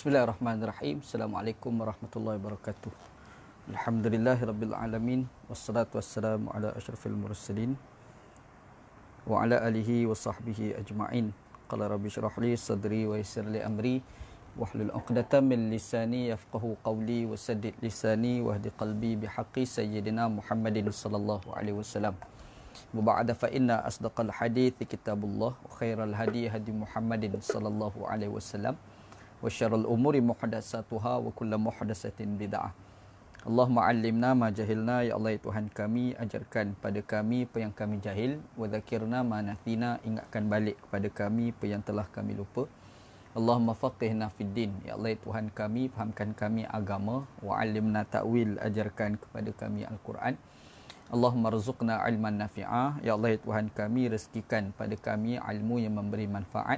Bismillahirrahmanirrahim. Assalamualaikum warahmatullahi wabarakatuh. Alhamdulillahirabbil alamin wassalatu wassalamu ala asyrafil mursalin wa ala alihi wa sahbihi ajma'in. Qala rabbi shrah li sadri wa yassir li amri wahlul 'uqdatam min lisani yafqahu qawli wa saddid lisani wahdi qalbi bihaqqi sayyidina Muhammadin sallallahu alaihi wasallam. Wa ba'da fa inna asdaqal hadits kitabullah wa khairal hadi hadi Muhammadin sallallahu alaihi wasallam. Wa syarrul umuri muhdatsatuha wa kullu muhdatsatin bid'ah. Allahumma 'allimna ma jahilna, ya Allah ya Tuhan kami, ajarkan pada kami apa yang kami jahil, wa dzakirna ma nathina, ingatkan balik kepada kami apa yang telah kami lupa. Allahumma faqihna fid din, ya Allah ya Tuhan kami, fahamkan kami agama, wa 'allimna ta'wil, ajarkan kepada kami Al-Quran. Allahumma rzuqna 'ilman nafi'ah, ya Allah ya Tuhan kami, rezekikan pada kami ilmu yang memberi manfaat.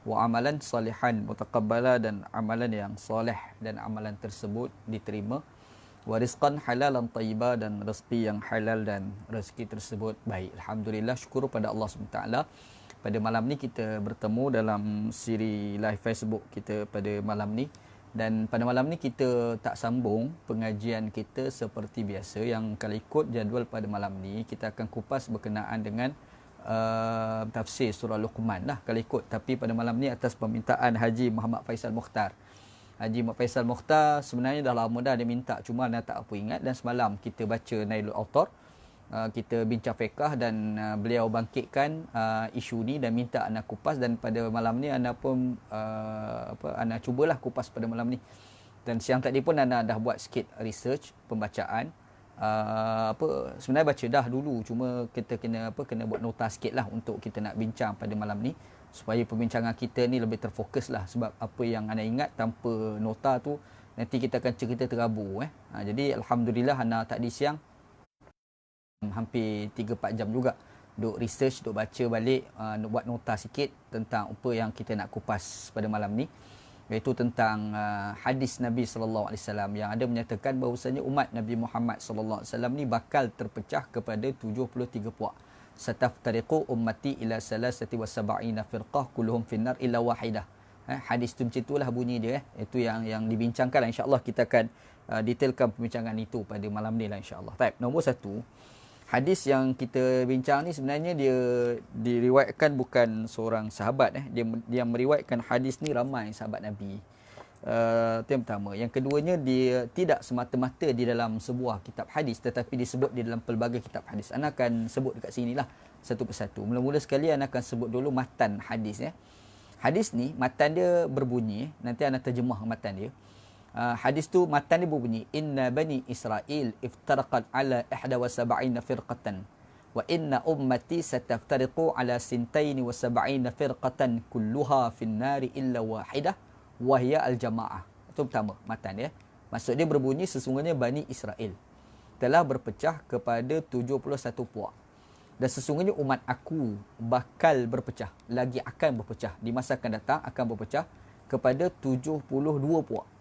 Wa amalan salihan mutaqabbala, dan amalan yang soleh dan amalan tersebut diterima. Wa rizqan halalan tayyiba, dan rezeki yang halal dan rezeki tersebut baik. Alhamdulillah, syukur pada Allah SWT. Pada malam ni kita bertemu dalam siri live Facebook kita pada malam ni. Dan pada malam ni kita tak sambung pengajian kita seperti biasa. Yang kalau ikut jadual pada malam ni, kita akan kupas berkenaan dengan tafsir surah Luqman lah kalau ikut. Tapi pada malam ni atas permintaan Haji Muhammad Faisal Mukhtar. Haji Muhammad Faisal Mukhtar sebenarnya dah lama dah dia minta, cuma anda tak apa ingat. Dan semalam kita baca Nailul Autar, kita bincang fiqh, dan beliau bangkitkan isu ni dan minta anda kupas. Dan pada malam ni anda pun anda cubalah kupas pada malam ni. Dan siang tadi pun anda dah buat sikit research, pembacaan. Sebenarnya baca dah dulu, cuma kita kena buat nota sikit lah untuk kita nak bincang pada malam ni, supaya perbincangan kita ni lebih terfokus lah. Sebab apa yang anda ingat tanpa nota tu nanti kita akan cerita terabur. Jadi Alhamdulillah anda tadi siang hampir 3-4 jam juga duk research, duk baca balik, buat nota sikit tentang apa yang kita nak kupas pada malam ni, iaitu tentang hadis Nabi sallallahu alaihi wasallam yang ada menyatakan bahawasanya umat Nabi Muhammad sallallahu alaihi wasallam ni bakal terpecah kepada 73 puak. Sataftariqu ummati ila salasati wa sab'ina firqah kulluhum finnar illa wahidah. Hadis tu macam itulah bunyi dia. Itu yang dibincangkan lah. InsyaAllah kita akan detailkan perbincangan itu pada malam ni lah insyaAllah. Baik, nombor 1. Hadis yang kita bincang ni sebenarnya dia diriwayatkan bukan seorang sahabat. Dia meriwayatkan hadis ni ramai sahabat Nabi. Itu yang pertama. Yang keduanya, dia tidak semata-mata di dalam sebuah kitab hadis, tetapi disebut di dalam pelbagai kitab hadis. Ana akan sebut dekat sini lah satu persatu. Mula-mula sekali ana akan sebut dulu matan hadis. Hadis ni matan dia berbunyi, nanti ana terjemah matan dia. Hadis tu matan dia berbunyi, inna bani Israel iftaraqat ala 71 firqatan wa inna ummati sataftariqu ala 72 firqatan kulluha fin nari illa wahidah wa hiya al jamaah. Itu pertama matan dia. Maksud dia berbunyi, sesungguhnya Bani Israel telah berpecah kepada 71 puak, dan sesungguhnya umat aku bakal berpecah, lagi akan berpecah, di masa akan datang akan berpecah kepada 72 puak.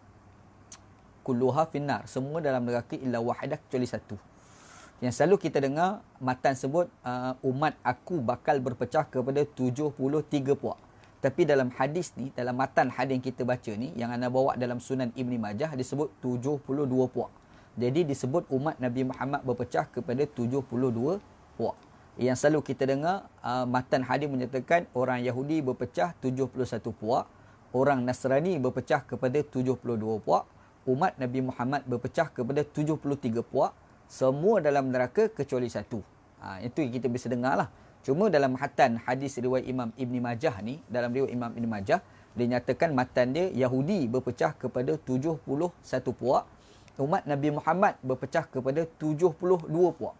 Kulluha finnar, semua dalam neraka illa wahidah, kecuali satu. Yang selalu kita dengar matan sebut umat aku bakal berpecah kepada 73 puak. Tapi dalam hadis ni, dalam matan hadis yang kita baca ni, yang anda bawa dalam Sunan Ibni Majah, disebut 72 puak. Jadi disebut umat Nabi Muhammad berpecah kepada 72 puak. Yang selalu kita dengar matan hadis menyatakan orang Yahudi berpecah 71 puak, orang Nasrani berpecah kepada 72 puak, umat Nabi Muhammad berpecah kepada 73 puak, semua dalam neraka kecuali satu. Itu yang kita bisa dengar lah. Cuma dalam matan hadis riwayat Imam Ibni Majah ni, dalam riwayat Imam Ibni Majah, dia nyatakan matan dia Yahudi berpecah kepada 71 puak, umat Nabi Muhammad berpecah kepada 72 puak.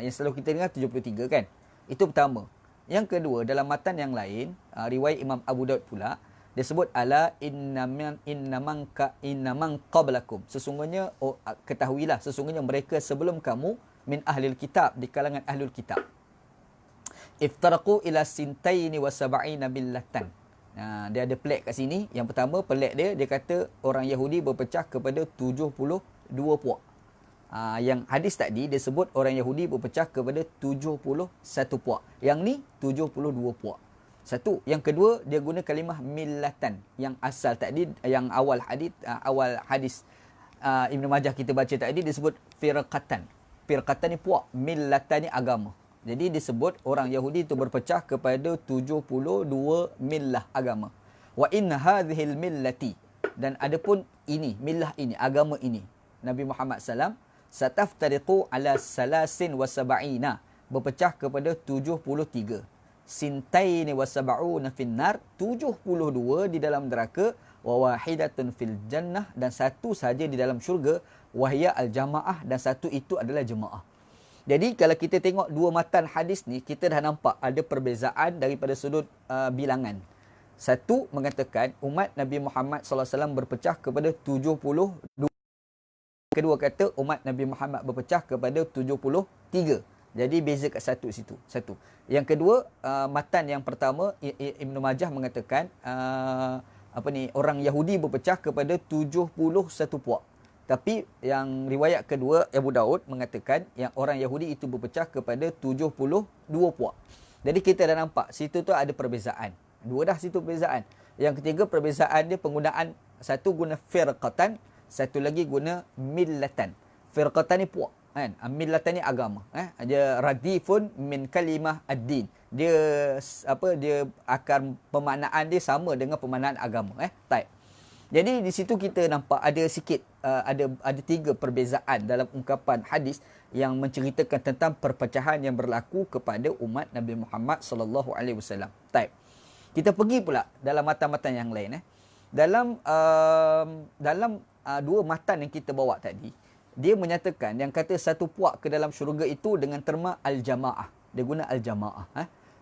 Yang selalu kita dengar 73 kan. Itu pertama. Yang kedua, dalam matan yang lain, riwayat Imam Abu Daud pula, dia sebut ala innaman qablakum, sesungguhnya ketahuilah, sesungguhnya mereka sebelum kamu, min ahlil kitab, di kalangan ahlul kitab, iftaraqu ila sintaini wa sab'ina millatan. Dia ada pelik kat sini. Yang pertama pelik dia kata orang Yahudi berpecah kepada 72 puak. Yang hadis tadi dia sebut orang Yahudi berpecah kepada 71 puak. Yang ni 72 puak. Satu. Yang kedua, dia guna kalimah millatan. Yang asal tadi, yang awal hadis Ibn Majah kita baca tadi disebut firqatan. Firqatan ni puak, millatan ni agama. Jadi disebut orang Yahudi itu berpecah kepada 72 millah agama. Wa inna hadhil millati, dan adapun ini, millah ini, agama ini, Nabi Muhammad SAW, sataftariqu ala salasin wa sab'ina, berpecah kepada 73. Sintaini wa sab'una finnar, 72 di dalam neraka, wa wahidatun fil jannah, dan satu saja di dalam syurga, wahya al-jamaah, dan satu itu adalah jemaah. Jadi kalau kita tengok dua matan hadis ni, kita dah nampak ada perbezaan daripada sudut bilangan. Satu mengatakan umat Nabi Muhammad SAW berpecah kepada 72. Kedua kata umat Nabi Muhammad berpecah kepada 73. Jadi beza kat satu situ. Satu. Yang kedua, matan yang pertama Ibn Majah mengatakan orang Yahudi berpecah kepada 71 puak. Tapi yang riwayat kedua Abu Daud mengatakan yang orang Yahudi itu berpecah kepada 72 puak. Jadi kita dah nampak situ tu ada perbezaan. Dua dah situ perbezaan. Yang ketiga perbezaan dia penggunaan, satu guna firqatan, satu lagi guna millatan. Firqatan ni puak. Kan? Millatan ni agama. Dia radifun min kalimah ad-din. Dia akan pemaknaan dia sama dengan pemaknaan agama. Type. Jadi di situ kita nampak ada sikit ada tiga perbezaan dalam ungkapan hadis yang menceritakan tentang perpecahan yang berlaku kepada umat Nabi Muhammad sallallahu alaihi wasallam. Type. Kita pergi pula dalam matan-matan yang lain. Dalam dua matan yang kita bawa tadi, dia menyatakan yang kata satu puak ke dalam syurga itu dengan terma al-jamaah. Dia guna al-jamaah.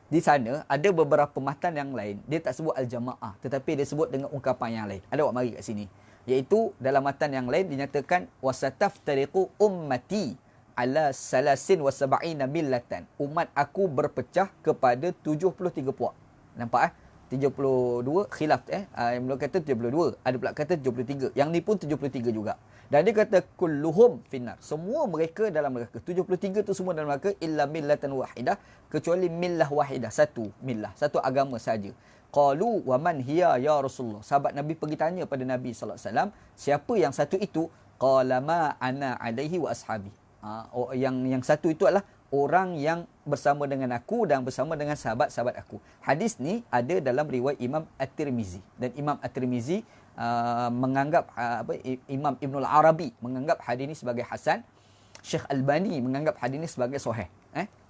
Di sana ada beberapa matan yang lain, dia tak sebut al-jamaah, tetapi dia sebut dengan ungkapan yang lain. Ada awak mari kat sini. Iaitu dalam matan yang lain dinyatakan wasataftariqu ummati ala salasin wa sab'ina millatan. Umat aku berpecah kepada 73 puak. Nampak 32 khilaf yang belum kata 72, ada pula kata 73. Yang ni pun 73 juga. Dan dia kata kulluhum finnar. Semua mereka dalam neraka. 73 tu semua dalam neraka illa millatan wahidah, kecuali millah wahidah, satu millah, satu agama saja. Qalu wa man hiya ya Rasulullah. Sahabat Nabi pergi tanya pada Nabi sallallahu alaihi wasallam, siapa yang satu itu? Qala ma ana alaihi wa ashabi. Yang satu itu adalah orang yang bersama dengan aku dan bersama dengan sahabat-sahabat aku. Hadis ni ada dalam riwayat Imam At-Tirmizi, dan Imam At-Tirmizi menganggap Imam Ibnul Arabi menganggap hadis ini sebagai hasan. Syekh Albani menganggap hadis ini sebagai sahih.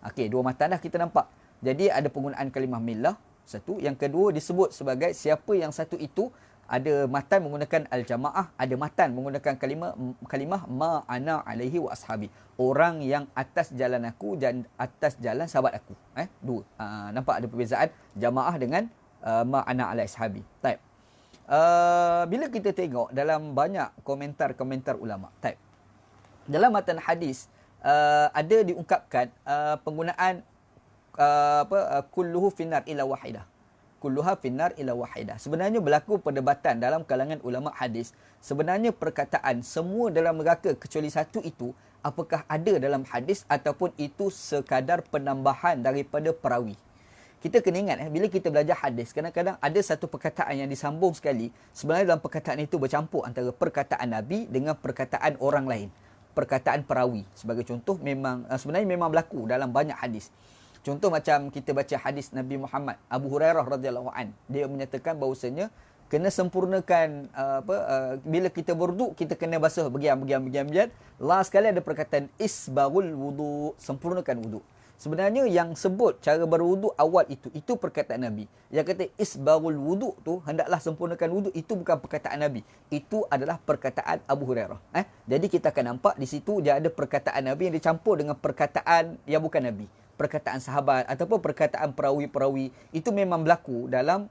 Okey, dua matan dah kita nampak. Jadi ada penggunaan kalimah millah, satu. Yang kedua disebut sebagai siapa yang satu itu. Ada matan menggunakan al-jamaah, ada matan menggunakan kalimah ma ana alaihi wa ashabi. Orang yang atas jalan aku dan atas jalan sahabat aku. Dua. Nampak ada perbezaan jamaah dengan ma ana alaihi ashabi. Baik. Bila kita tengok dalam banyak komentar-komentar ulama, dalam matan hadis ada diungkapkan penggunaan kulluhu finnar ila wahidah. Kulluha finnar ila wahidah. Sebenarnya berlaku perdebatan dalam kalangan ulama hadis. Sebenarnya perkataan semua dalam neraka kecuali satu itu, apakah ada dalam hadis ataupun itu sekadar penambahan daripada perawi. Kita kena ingat bila kita belajar hadis, kadang-kadang ada satu perkataan yang disambung sekali. Sebenarnya dalam perkataan itu bercampur antara perkataan Nabi dengan perkataan orang lain. Perkataan perawi. Sebagai contoh, sebenarnya memang berlaku dalam banyak hadis. Contoh macam kita baca hadis Nabi Muhammad, Abu Hurairah radhiyallahu an, dia menyatakan bahawasanya kena sempurnakan bila kita berwuduk kita kena basuh bagian. Last sekali ada perkataan isbarul wudu, sempurnakan wuduk. Sebenarnya yang sebut cara berwuduk awal itu perkataan Nabi. Yang kata isbarul wudu tu hendaklah sempurnakan wuduk, itu bukan perkataan Nabi. Itu adalah perkataan Abu Hurairah. Jadi kita akan nampak di situ dia ada perkataan Nabi yang dicampur dengan perkataan yang bukan Nabi. Perkataan sahabat ataupun perkataan perawi-perawi itu memang berlaku dalam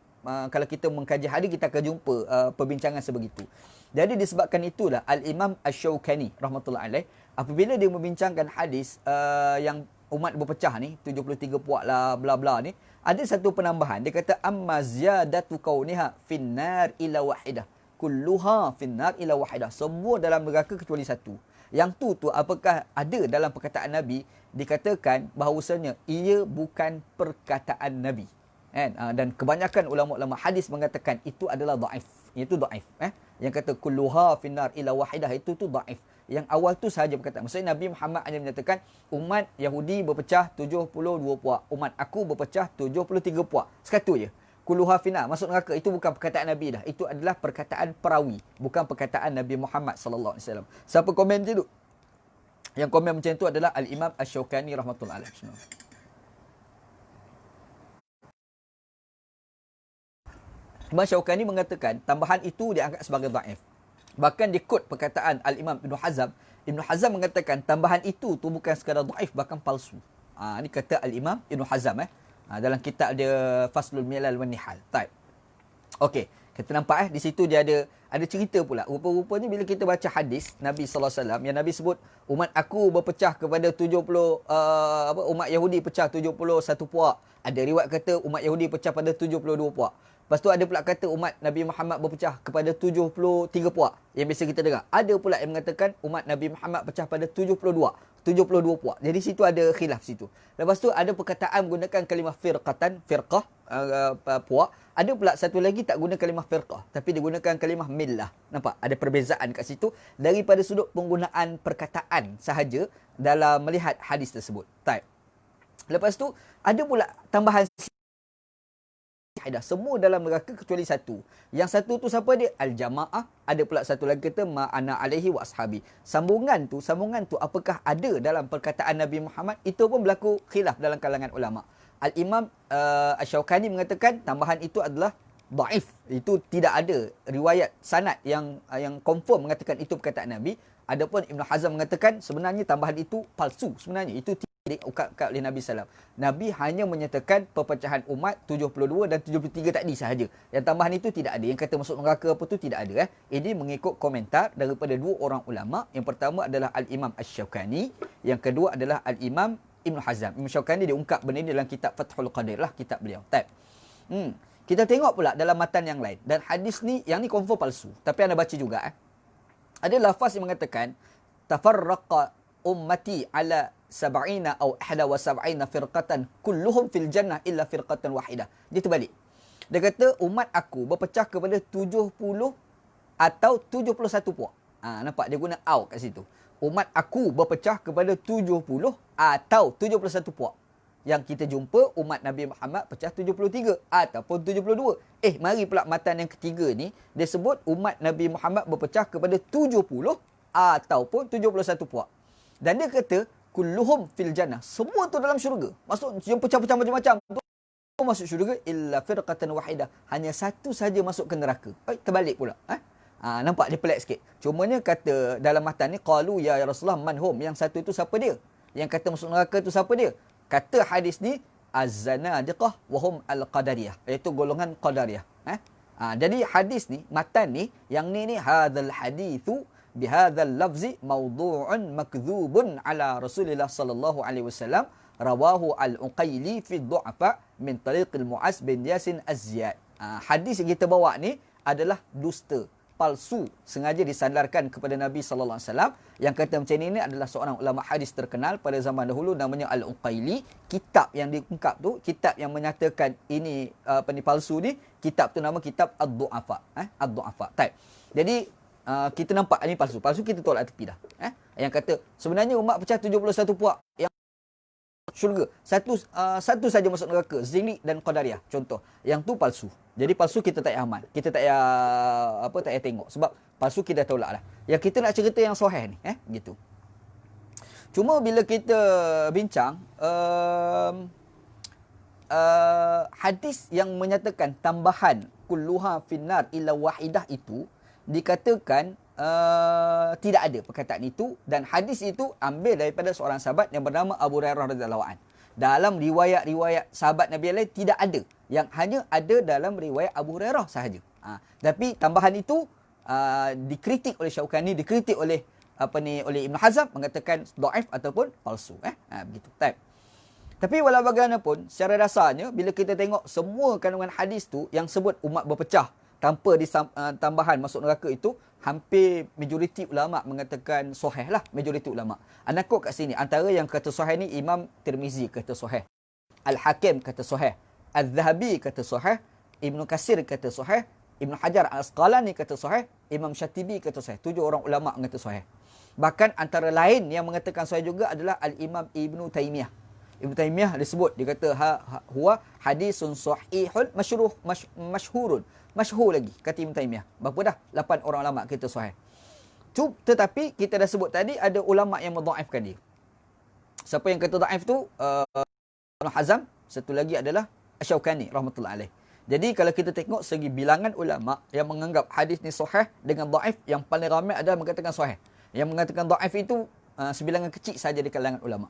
kalau kita mengkaji hadis kita akan jumpa perbincangan sebegitu. Jadi disebabkan itulah Al-Imam Asy-Syaukani rahmatullah alaih apabila dia membincangkan hadis yang umat berpecah ni 73 puak lah bla bla ni, ada satu penambahan. Dia kata amma ziyadatu kauniha finnar ila wahidah. Kulluha finnar ila wahidah. Semua dalam neraka kecuali satu. Yang tu apakah ada dalam perkataan Nabi? Dikatakan bahawasanya ia bukan perkataan Nabi. Kan? Dan kebanyakan ulama-ulama hadis mengatakan itu adalah dhaif. Itu dhaif. Yang kata kulluha finnar ila wahidah itu tu dhaif. Yang awal tu sahaja perkataan. Maksudnya Nabi Muhammad hanya menyatakan umat Yahudi berpecah 72 puak. Umat aku berpecah 73 puak. Sekatu je. Kulluha finnar. Masuk neraka. Itu bukan perkataan Nabi dah. Itu adalah perkataan perawi. Bukan perkataan Nabi Muhammad sallallahu alaihi wasallam. Siapa komen je tu? Yang komen macam tu adalah Al-Imam Asy-Syaukani rahmatullahi alaihi. Imam Syaukani mengatakan tambahan itu dianggap sebagai dhaif. Bahkan di kod perkataan Al-Imam Ibn Hazm, Ibn Hazm mengatakan tambahan itu tu bukan sekadar dhaif, bahkan palsu. Ini kata Al-Imam Ibn Hazm dalam kitab dia Faslul Milal wan Nihal. Baik. Okey, kita nampak di situ dia ada cerita pula. Rupa-rupanya bila kita baca hadis Nabi sallallahu alaihi wasallam yang Nabi sebut umat aku berpecah kepada 70 umat Yahudi pecah 71 puak. Ada riwayat kata umat Yahudi pecah pada 72 puak. Lepas tu ada pula kata umat Nabi Muhammad berpecah kepada 73 puak. Yang biasa kita dengar. Ada pula yang mengatakan umat Nabi Muhammad pecah pada 72 puak. Jadi situ ada khilaf situ. Lepas tu ada perkataan menggunakan kalimah firqah, puak. Ada pula satu lagi tak guna kalimah firqah, tapi digunakan kalimah millah. Nampak? Ada perbezaan kat situ daripada sudut penggunaan perkataan sahaja dalam melihat hadis tersebut. Baik. Lepas tu ada pula tambahan semua dalam neraka kecuali satu. Yang satu tu siapa dia? Al-Jamaah. Ada pula satu lagi kata ma'ana alaihi wa ashabi. Sambungan tu apakah ada dalam perkataan Nabi Muhammad? Itu pun berlaku khilaf dalam kalangan ulama. Al-Imam Asy-Syaukani mengatakan tambahan itu adalah dhaif. Itu tidak ada riwayat sanad yang confirm mengatakan itu perkataan Nabi. Adapun Ibn Hazm mengatakan sebenarnya tambahan itu palsu. Sebenarnya itu diungkapkan oleh Nabi SAW. Nabi hanya menyatakan perpecahan umat 72 dan 73 tadi sahaja. Yang tambahan itu tidak ada. Yang kata masuk neraka apa tu tidak ada. Ini mengikut komentar daripada dua orang ulama. Yang pertama adalah Al-Imam Asy-Syaukani. Yang kedua adalah Al-Imam Ibn Hazm. Imam Syaukani diungkap benda ini dalam kitab Fathul Qadir lah. Kitab beliau. Kita tengok pula dalam matan yang lain. Dan hadis ni, yang ni confirm palsu. Tapi anda baca juga. Ada lafaz yang mengatakan tafarraqa ummati ala sab'ina atau 71 firqatan kulluhum fil jannah illa firqatan wahidah. Dia terbalik. Dia kata umat aku berpecah kepada 70 atau 71 puak. Nampak dia guna au kat situ. Umat aku berpecah kepada 70 atau 71 puak. Yang kita jumpa umat Nabi Muhammad pecah 73 ataupun 72. Mari pula matan yang ketiga ni dia sebut umat Nabi Muhammad berpecah kepada 70 ataupun 71 puak. Dan dia kata kulluhum fil jannah. Semua tu dalam syurga. Maksud yang pecah-pecah macam-macam tu masuk syurga illa firqatan wahidah. Hanya satu saja masuk ke neraka. Terbalik pula. Nampak dia pelik sikit. Cumanya kata dalam matan ni qalu ya Rasulullah man hum. Yang satu tu siapa dia? Yang kata masuk neraka tu siapa dia? Kata hadis ni az-zanadiqah wa hum al-qadariyah. Iaitu golongan qadariyah. Jadi hadis ni, matan ni, yang ni hadzal hadithu bihadzal lafzi mawdu'un makdzubun ala Rasulillah sallallahu alaihi wasallam rawahu al-Uqaili fi dhu'afa min tariq al-Mu'az bin Yasin Az-Ziyad. Hadis yang kita bawa ni adalah dusta, palsu, sengaja disandarkan kepada Nabi sallallahu alaihi wasallam. Yang kata macam ini adalah seorang ulama hadis terkenal pada zaman dahulu namanya Al-Uqaili. Kitab yang diungkap tu, kitab yang menyatakan ini palsu ni, kitab tu nama kitab Ad-Dhu'afa. Ad-Dhu'afa. Baik. Jadi kita nampak ini palsu. Palsu kita tolak tepi dah. Yang kata sebenarnya umat pecah 71 puak yang syurga. Satu saja masuk neraka, Zindiq dan Qadariyah. Contoh. Yang tu palsu. Jadi palsu kita tak payah amal. Kita tak payah tengok sebab palsu kita tolak lah. Yang kita nak cerita yang sahih ni, gitu. Cuma bila kita bincang hadis yang menyatakan tambahan kulluha finnar illa wahidah itu dikatakan tidak ada perkataan itu, dan hadis itu ambil daripada seorang sahabat yang bernama Abu Hurairah radhiyallahu an. Dalam riwayat-riwayat sahabat Nabi lain tidak ada, yang hanya ada dalam riwayat Abu Hurairah sahaja. Tapi tambahan itu dikritik oleh Syaukani, dikritik oleh oleh Ibn Hazm, mengatakan dhaif ataupun palsu. Begitu. Tapi walau bagaimanapun, secara dasarnya bila kita tengok semua kandungan hadis tu yang sebut umat berpecah tanpa tambahan masuk neraka itu, hampir majoriti ulama mengatakan sahih lah, majoriti ulama. Anda kok kat sini, antara yang kata sahih ni Imam Tirmizi kata sahih, Al-Hakim kata sahih, Az-Zahabi kata sahih, Ibnu Katsir kata sahih, Ibnu Hajar Al-Asqalani kata sahih, Imam Syatibi kata sahih. 7 orang ulama kata sahih. Bahkan antara lain yang mengatakan sahih juga adalah Al-Imam Ibnu Taimiyah. Ibnu Taimiyah disebut, dia kata huwa hadisun sahihun masyhurun. Masyhur lagi kata Ibnu Taimiyah. Berapa dah? 8 orang ulama kata sahih. Tetapi kita dah sebut tadi ada ulama yang mendhaifkan dia. Siapa yang kata dhaif tu? Ibnu Hazm, satu lagi adalah Asy-Syaukani rahmatullah alaih. Jadi kalau kita tengok segi bilangan ulama yang menganggap hadis ni sahih dengan dhaif, yang paling ramai adalah mengatakan sahih. Yang mengatakan dhaif itu sebilangan kecil saja di kalangan ulama.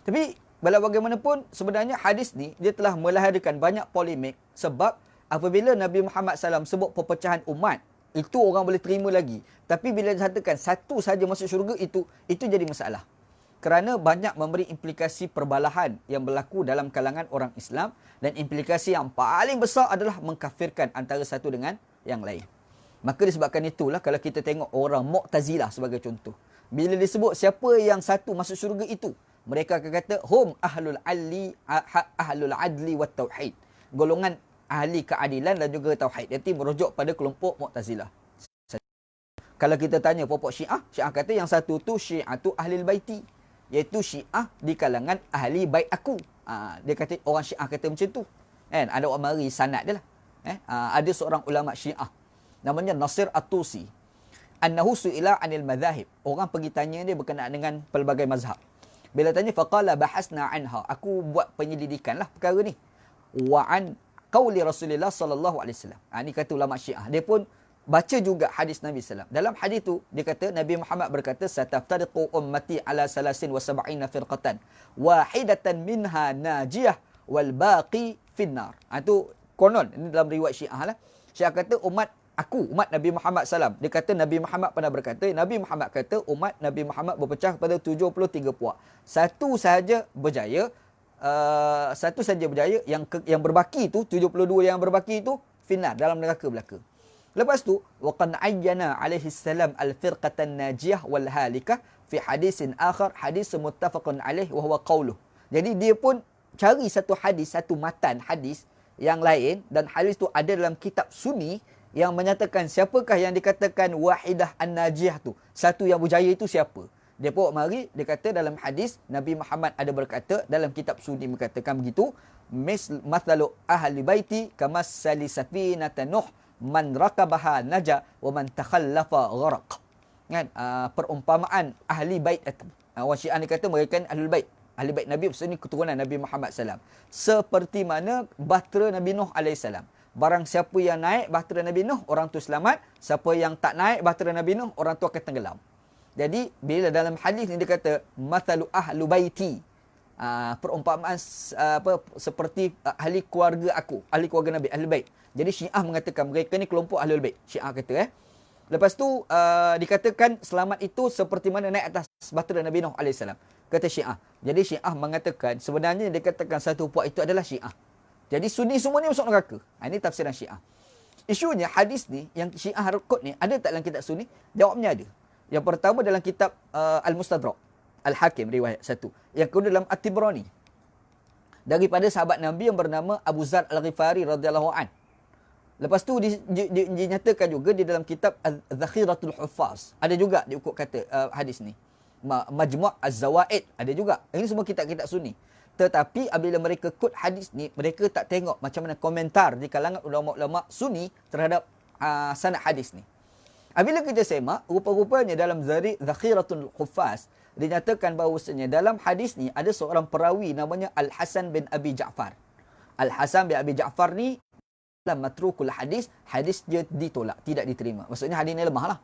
Tapi walau bagaimanapun sebenarnya hadis ni dia telah melahirkan banyak polemik, sebab apabila Nabi Muhammad SAW sebut perpecahan umat, itu orang boleh terima lagi. Tapi bila dikatakan satu saja masuk syurga, itu jadi masalah. Kerana banyak memberi implikasi perbalahan yang berlaku dalam kalangan orang Islam, dan implikasi yang paling besar adalah mengkafirkan antara satu dengan yang lain. Maka disebabkan itulah kalau kita tengok orang Mu'tazilah sebagai contoh, bila disebut siapa yang satu masuk syurga itu, mereka akan kata hum ahlul adli wat tauhid, golongan ahli keadilan dan juga tauhid. Jadi merujuk pada kelompok Mu'tazilah. Kalau kita tanya pokok Syiah, Syiah kata yang satu tu Syiatu ahlil baiti, iaitu Syiah di kalangan ahli bait aku. Dia kata, orang Syiah kata macam tu. Kan? Ada orang mari sanad dia lah. Ada seorang ulama Syiah namanya Nasir At-Tusi. Annahu su'ila 'anil madhahib. Orang pergi tanya dia berkenaan dengan pelbagai mazhab. Bila tanya, faqala bahasna anha. Aku buat penyelidikan lah perkara ni. Wa an qauli Rasulullah sallallahu alaihi wasallam. Ini kata ulama Syiah. Dia pun baca juga hadis Nabi sallam. Dalam hadis tu dia kata Nabi Muhammad berkata, sataftariqu ummati ala 73 firqatan wahidatan minha najiyah wal baqi finnar. Itu konon ini dalam riwayat Syiah lah. Syiah kata umat Nabi Muhammad SAW. Dia kata Nabi Muhammad pernah berkata, Nabi Muhammad kata umat Nabi Muhammad berpecah kepada 73 puak. Satu sahaja berjaya, yang berbaki itu, 72 yang berbaki itu finnar, dalam neraka belaka. Lepas tu, waqad ayyana alaihi salam al-firqatan najiyah wal halikah fi hadisin akhar, hadis muttafaqun alaih wa huwa qauluh. Jadi dia pun cari satu hadis, satu matan hadis yang lain, dan hadis tu ada dalam kitab Sunni yang menyatakan siapakah yang dikatakan wahidah an-najiyah tu. Satu yang berjaya itu siapa? Dia pun mari, dia kata dalam hadis Nabi Muhammad ada berkata, dalam kitab Sunni mengatakan begitu, mathalu ahli baiti kamassali safinata nuh man rakabaha naja wa man takhallafa gharaq. Kan? Perumpamaan ahli bait itu. Orang Syiah ni kata mereka ahli bait. Ahli bait Nabi maksudnya keturunan Nabi Muhammad SAW. Seperti mana bahtera Nabi Nuh AS. Barang siapa yang naik bahtera Nabi Nuh, orang tu selamat. Siapa yang tak naik bahtera Nabi Nuh, orang tu akan tenggelam. Jadi bila dalam hadis ni dia kata mathalu ahlu baiti, perumpamaan seperti ahli keluarga aku, ahli keluarga Nabi, ahli bait. Jadi Syiah mengatakan mereka ni kelompok ahlul bait. Syiah kata Lepas tu dikatakan selamat itu seperti mana naik atas bahtera Nabi Nuh AS. Kata Syiah. Jadi Syiah mengatakan sebenarnya dikatakan satu puak itu adalah Syiah. Jadi Sunni semua ni masuk neraka. Ini tafsiran Syiah. Isunya hadis ni yang Syiah rekod ni ada tak dalam kitab Sunni? Jawabnya ada. Yang pertama dalam kitab Al-Mustadrak, Al-Hakim riwayat 1. Yang kedua dalam At-Tibrani, daripada sahabat Nabi yang bernama Abu Zar Al-Ghifari radhiyallahu an. Lepas tu dinyatakan juga di dalam kitab Az-Zakhiratul Huffaz. Ada juga diukut kata hadis ni. Majmu' Az-Zawaid ada juga. Ini semua kitab-kitab Sunni. Tetapi apabila mereka kut hadis ni, mereka tak tengok macam mana komentar di kalangan ulama-ulama Sunni terhadap sanad hadis ni. Apabila kita semak, rupa-rupanya dalam Zakhiratul Huffaz dinyatakan bahawasanya dalam hadis ni ada seorang perawi namanya Al-Hasan bin Abi Ja'far. Al-Hasan bin Abi Ja'far ni dalam matrukul hadis, hadis dia ditolak, tidak diterima. Maksudnya hadis ni lemah lah.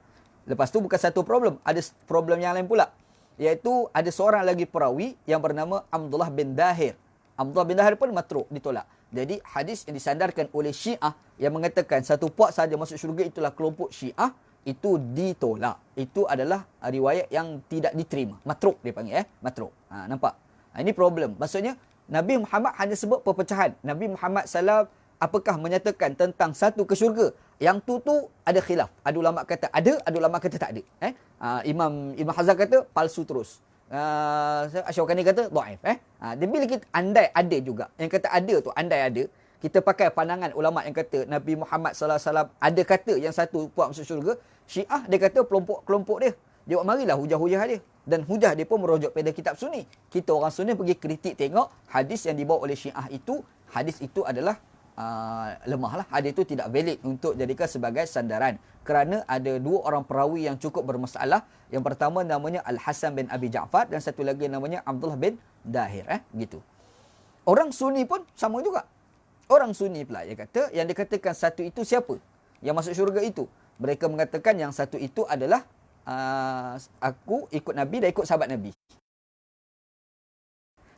Lepas tu bukan satu problem, ada problem yang lain pula. Iaitu ada seorang lagi perawi yang bernama Abdullah bin Dahir. Abdullah bin Dahir pun matruk, ditolak. Jadi hadis yang disandarkan oleh Syiah yang mengatakan satu puak saja masuk syurga itulah kelompok Syiah, itu ditolak. Itu adalah riwayat yang tidak diterima. Matruk dia panggil matruk. Nampak? Ini problem. Maksudnya Nabi Muhammad hanya sebut perpecahan. Nabi Muhammad SAW apakah menyatakan tentang satu ke syurga? Yang tu ada khilaf. Ada ulama kata ada ulama kata tak ada. Imam Ibn Hazm kata palsu terus. Asy-Syaukani kata dhaif. Dia bila kita andai ada juga. Yang kata ada tu andai ada. Kita pakai pandangan ulama yang kata Nabi Muhammad sallallahu alaihi wasallam ada kata yang satu puak masuk syurga. Syiah dia kata kelompok dia. Dia buat marilah hujah-hujah dia. Dan hujah dia pun merujuk pada kitab Sunni. Kita orang Sunni pergi kritik tengok hadis yang dibawa oleh Syiah itu, hadis itu adalah lemah lah. Hadis itu tidak valid untuk jadikan sebagai sandaran. Kerana ada dua orang perawi yang cukup bermasalah. Yang pertama namanya Al-Hasan bin Abi Ja'far dan satu lagi namanya Abdullah bin Dahir. Gitu. Orang Sunni pun sama juga. Orang Sunni pula yang kata, yang dikatakan satu itu siapa? Yang masuk syurga itu. Mereka mengatakan yang satu itu adalah aku ikut Nabi dan ikut sahabat Nabi.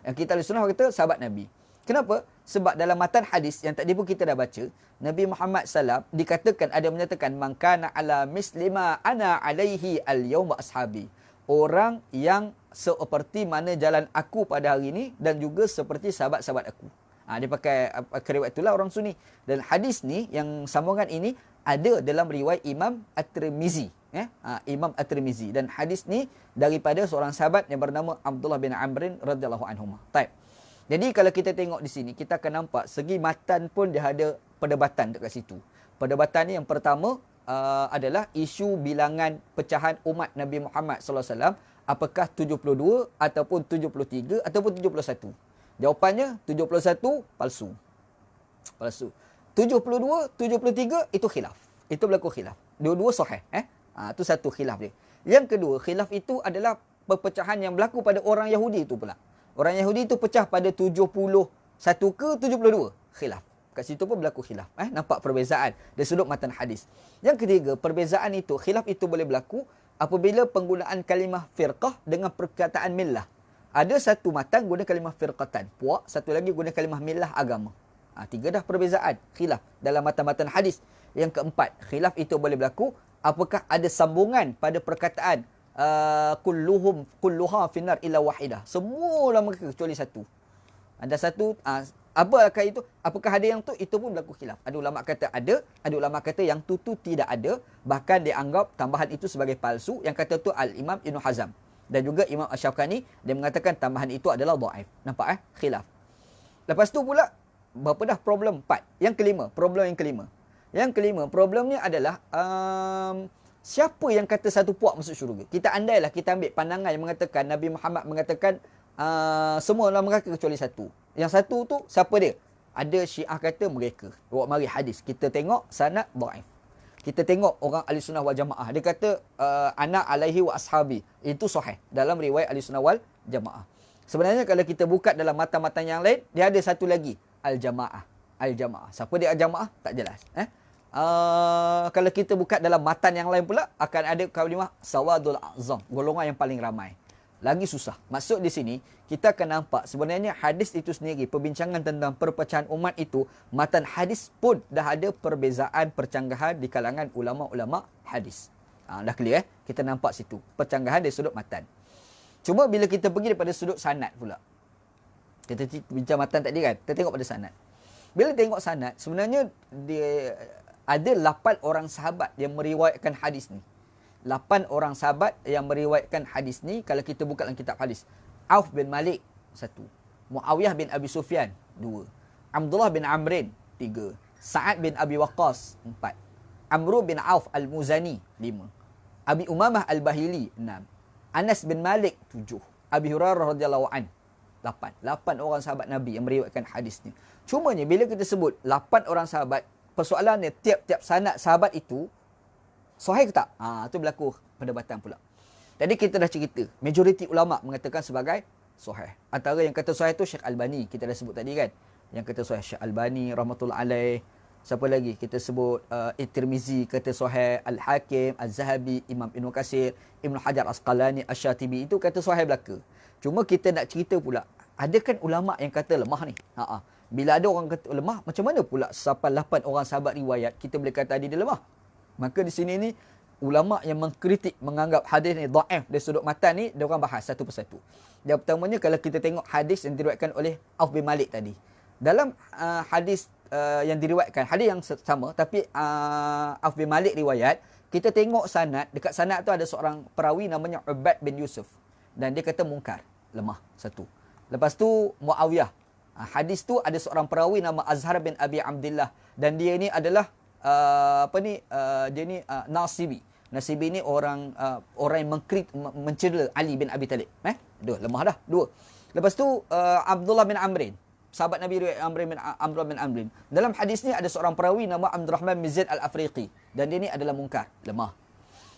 Yang kita Ahli Sunnah kata sahabat Nabi. Kenapa? Sebab dalam matan hadis yang tadi pun kita dah baca, Nabi Muhammad SAW dikatakan, ada menyatakan, man kana ala mislima ana alaihi al-yawma ashabi. Orang yang seperti mana jalan aku pada hari ini dan juga seperti sahabat-sahabat aku. Dia pakai riwayat itulah orang Sunni. Dan hadis ni, yang sambungan ini, ada dalam riwayat Imam At-Tirmizi. Imam At-Tirmizi. Dan hadis ni daripada seorang sahabat yang bernama Abdullah bin Amr radhiyallahu anhu. Taib. Jadi kalau kita tengok di sini, kita akan nampak segi matan pun dia ada perdebatan dekat situ. Perdebatan ni yang pertama adalah isu bilangan pecahan umat Nabi Muhammad sallallahu alaihi wasallam, apakah 72 ataupun 73 ataupun 71. Jawapannya 71 palsu. 72, 73 itu khilaf. Itu berlaku khilaf. Dua-dua sahih. Itu satu khilaf dia. Yang kedua, khilaf itu adalah perpecahan yang berlaku pada orang Yahudi itu pula. Orang Yahudi itu pecah pada 71 ke 72. Khilaf. Kat situ pun berlaku khilaf. Nampak perbezaan dari sudut matan hadis. Yang ketiga, perbezaan itu, khilaf itu boleh berlaku apabila penggunaan kalimah firqah dengan perkataan millah. Ada satu matan guna kalimah firqatan, puak, satu lagi guna kalimah millah, agama. Tiga dah perbezaan, khilaf dalam matan-matan hadis. Yang keempat, khilaf itu boleh berlaku apakah ada sambungan pada perkataan kulluha finnar illa wahidah. Semua ulama kecuali satu. Ada satu, apakah itu? Apakah ada yang tu? Itu pun berlaku khilaf. Ada ulama kata ada ulama kata yang tu tidak ada, bahkan dianggap tambahan itu sebagai palsu. Yang kata tu Al-Imam Ibn Hazm. Dan juga Imam Asy-Syaukani, dia mengatakan tambahan itu adalah dhaif. Nampak khilaf. Lepas tu pula, berapa dah problem 4. Yang kelima, problem yang kelima. Yang kelima, problemnya adalah siapa yang kata satu puak masuk syurga? Kita andailah kita ambil pandangan yang mengatakan Nabi Muhammad mengatakan semua ulama mereka kecuali satu. Yang satu tu siapa dia? Ada Syiah kata mereka. Bawa mari hadis. Kita tengok sanad dhaif. Kita tengok orang Ahli Sunnah wal Jamaah. Dia kata ana alaihi wa ashabi. Itu sahih dalam riwayat Ahli Sunnah wal Jamaah. Sebenarnya kalau kita buka dalam matan-matan yang lain, dia ada satu lagi, Al-Jamaah. Al-Jamaah. Siapa dia Al-Jamaah? Tak jelas. Kalau kita buka dalam matan yang lain pula, akan ada kalimah Sawadul Azam, golongan yang paling ramai. Lagi susah. Maksud di sini, kita akan nampak sebenarnya hadis itu sendiri, perbincangan tentang perpecahan umat itu, matan hadis pun dah ada perbezaan percanggahan di kalangan ulama-ulama hadis. Dah clear Kita nampak situ. Percanggahan dari sudut matan. Cuma bila kita pergi daripada sudut sanad pula. Kita bincang matan tadi kan, kita tengok pada sanad. Bila tengok sanad, sebenarnya dia ada 8 orang sahabat yang meriwayatkan hadis ni. 8 orang sahabat yang meriwayatkan hadis ni, kalau kita buka dalam kitab hadis. Auf bin Malik, 1. Muawiyah bin Abi Sufyan, 2. Abdullah bin Amrin, 3. Sa'ad bin Abi Waqqas, 4. Amru bin Auf Al-Muzani, 5. Abi Umamah Al-Bahili, 6. Anas bin Malik, 7. Abi Hurairah radhiyallahu an, 8. 8 orang sahabat Nabi yang meriwayatkan hadis ni. Cumanya bila kita sebut 8 orang sahabat, persoalannya tiap-tiap sanad sahabat itu sahih ke tak? Itu berlaku perdebatan pula. Tadi kita dah cerita, majoriti ulama mengatakan sebagai sahih. Antara yang kata sahih tu Syekh Albani, kita dah sebut tadi kan. Yang kata sahih Syekh Albani rahmatullah alaih. Siapa lagi? Kita sebut At-Tirmizi kata sahih, Al-Hakim, Az-Zahabi, Imam Ibn Katsir, Ibn Hajar Asqalani, Asy-Syatibi itu kata sahih belaka. Cuma kita nak cerita pula, ada kan ulama yang kata lemah ni. Bila ada orang kata lemah, macam mana pula 8 orang sahabat riwayat kita boleh kata dia lemah? Maka di sini ni ulama yang mengkritik, menganggap hadis ni dhaif dari sudut matan ni, dia orang bahas satu persatu. Yang pertamanya, kalau kita tengok hadis yang diriwayatkan oleh Auf bin Malik tadi. Dalam hadis yang diriwayatkan, hadis yang sama tapi Auf bin Malik riwayat, kita tengok sanad, dekat sanad tu ada seorang perawi namanya Ubad bin Yusuf. dan dia kata mungkar, lemah. Satu. Lepas tu Muawiyah. Hadis tu ada seorang perawi nama Azhar bin Abi Abdillah, dan dia ni adalah dia ni Nasibi. Nasibi ni orang yang mencela Ali bin Abi Talib. Dua, lemah dah. Dua. Lepas tu Abdullah bin Amrin, sahabat Nabi riwayat Abdullah bin Amrin. Dalam hadis ni ada seorang perawi nama Abdurrahman bin Zaid Al-Afriqi, dan dia ni adalah mungkar, lemah.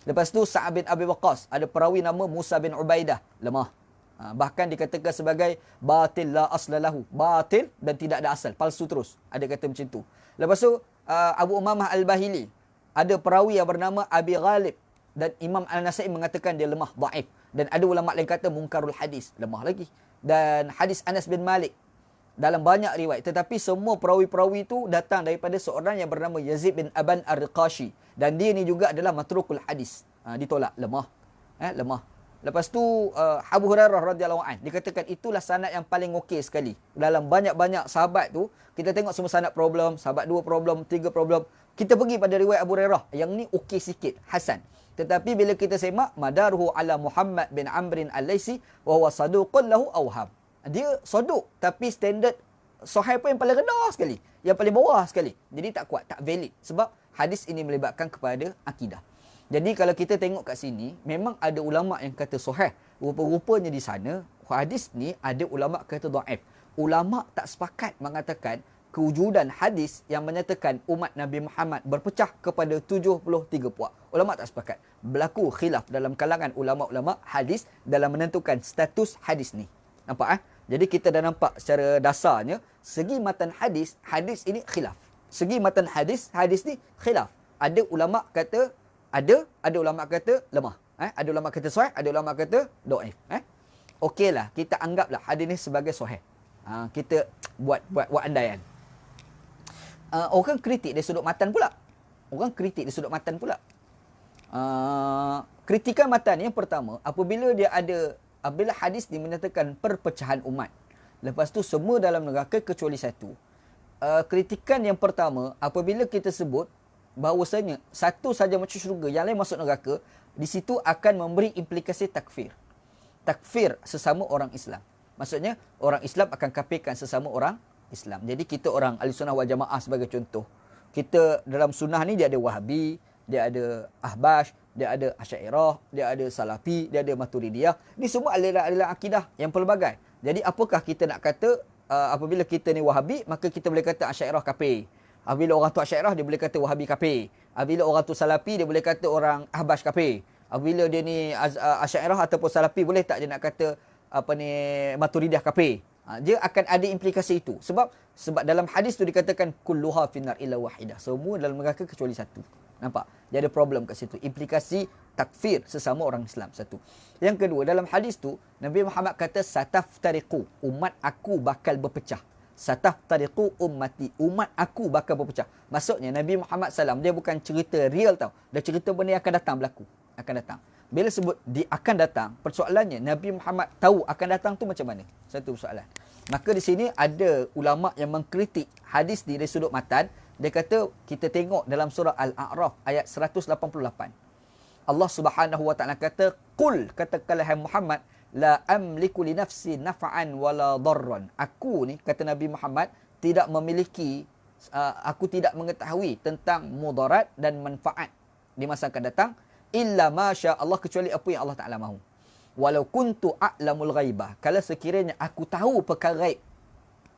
Lepas tu Sa'ad bin Abi Waqqas, ada perawi nama Musa bin Ubaidah, lemah. Bahkan dikatakan sebagai batil la aslalahu, batil dan tidak ada asal, palsu terus. Ada kata macam tu. Lepas tu Abu Umamah Al-Bahili, ada perawi yang bernama Abi Ghalib, dan Imam Al-Nasai mengatakan dia lemah, dhaif. Dan ada ulama lain kata mungkarul hadis, lemah lagi. Dan hadis Anas bin Malik dalam banyak riwayat, tetapi semua perawi-perawi itu datang daripada seorang yang bernama Yazid bin Aban Ar-Riqashi, dan dia ni juga adalah matrukul hadis. Ditolak, lemah. Lemah. Lepas tu Abu Hurairah radhiyallahu anhu dikatakan itulah sanad yang paling okey sekali. Dalam banyak-banyak sahabat tu, kita tengok semua sanad problem, sahabat 2 problem, 3 problem. Kita pergi pada riwayat Abu Hurairah yang ni okey sikit, hasan. Tetapi bila kita semak madaruhu ala Muhammad bin Amrin Al-Laisi wa huwa saduqun lahu awham. Dia saduq tapi standard sahih pun yang paling rendah sekali, yang paling bawah sekali. Jadi tak kuat, tak valid, sebab hadis ini melibatkan kepada akidah. Jadi kalau kita tengok kat sini, memang ada ulama yang kata sahih. Rupa-rupanya di sana, hadis ni ada ulama kata dhaif. Ulama tak sepakat mengatakan kewujudan hadis yang menyatakan umat Nabi Muhammad berpecah kepada 73 puak. Ulama tak sepakat. Berlaku khilaf dalam kalangan ulama-ulama hadis dalam menentukan status hadis ni. Nampak? Jadi kita dah nampak secara dasarnya, segi matan hadis, hadis ini khilaf. Segi matan hadis, hadis ni khilaf. Ada ulama kata ada ulama kata lemah. Ada ulama kata sahih, ada ulama kata dhaif. Okeylah, kita anggaplah hadis ni sebagai sahih. Kita buat andaian. Orang kritik dari sudut matan pula. Kritikan matan yang pertama, apabila hadis ni menyatakan perpecahan umat. Lepas tu semua dalam neraka kecuali satu. Kritikan yang pertama, apabila kita sebut bahawasanya satu saja masuk syurga, yang lain masuk neraka, di situ akan memberi implikasi takfir. Takfir sesama orang Islam. Maksudnya, orang Islam akan kafirkan sesama orang Islam. Jadi kita orang Ahlussunnah wal Jamaah sebagai contoh. Kita dalam sunnah ni dia ada Wahabi, dia ada Ahbash, dia ada Asy'ariyah, dia ada Salafi, dia ada Maturidiyah. Ini semua adalah akidah yang pelbagai. Jadi apakah kita nak kata apabila kita ni Wahabi, maka kita boleh kata Asy'ariyah kafir. Apabila orang tu Asy'ariyah, dia boleh kata Wahabi kafir. Apabila orang tu Salafi, dia boleh kata orang Ahbash kafir. Apabila dia ni Asy'ariyah ataupun Salafi, boleh tak dia nak kata Maturidiyah kafir? Dia akan ada implikasi itu. Sebab dalam hadis tu dikatakan kulluha finnar illa wahidah. Semua dalam neraka kecuali satu. Nampak? Dia ada problem kat situ. Implikasi takfir sesama orang Islam. Satu. Yang kedua, dalam hadis tu Nabi Muhammad kata sataftariqu, umat aku bakal berpecah. Sataftariqu ummati, umat aku bakal berpecah. Maksudnya Nabi Muhammad SAW dia bukan cerita real tau. Dia cerita benda yang akan datang berlaku. Akan datang. Bila sebut dia akan datang, persoalannya Nabi Muhammad tahu akan datang tu macam mana? Satu soalan. Maka di sini ada ulama yang mengkritik hadis ni dari sudut matan. Dia kata kita tengok dalam surah Al-A'raf ayat 188. Allah Subhanahu wa taala kata, "Qul," katakanlah hai Muhammad, "la amliku li nafsi naf'an wala darran." Aku ni, kata Nabi Muhammad, tidak memiliki aku tidak mengetahui tentang mudarat dan manfaat di masa akan datang, illa masya Allah, kecuali apa yang Allah Taala mahu. Walau kuntu a'lamul ghaibah, kalau sekiranya aku tahu perkara gaib,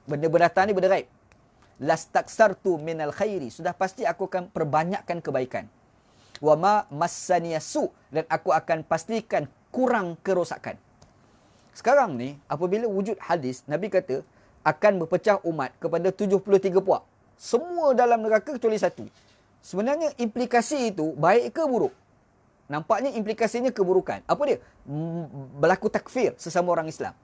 benda-benda datang ni benda gaib, lastaksartu minal khairi, sudah pasti aku akan perbanyakkan kebaikan. Wa ma massaniyasu, dan aku akan pastikan kurang kerosakan. Sekarang ni apabila wujud hadis, Nabi kata akan berpecah umat kepada 73 puak. Semua dalam neraka kecuali satu. Sebenarnya implikasi itu baik ke buruk? Nampaknya implikasinya keburukan. Apa dia? Berlaku takfir sesama orang Islam.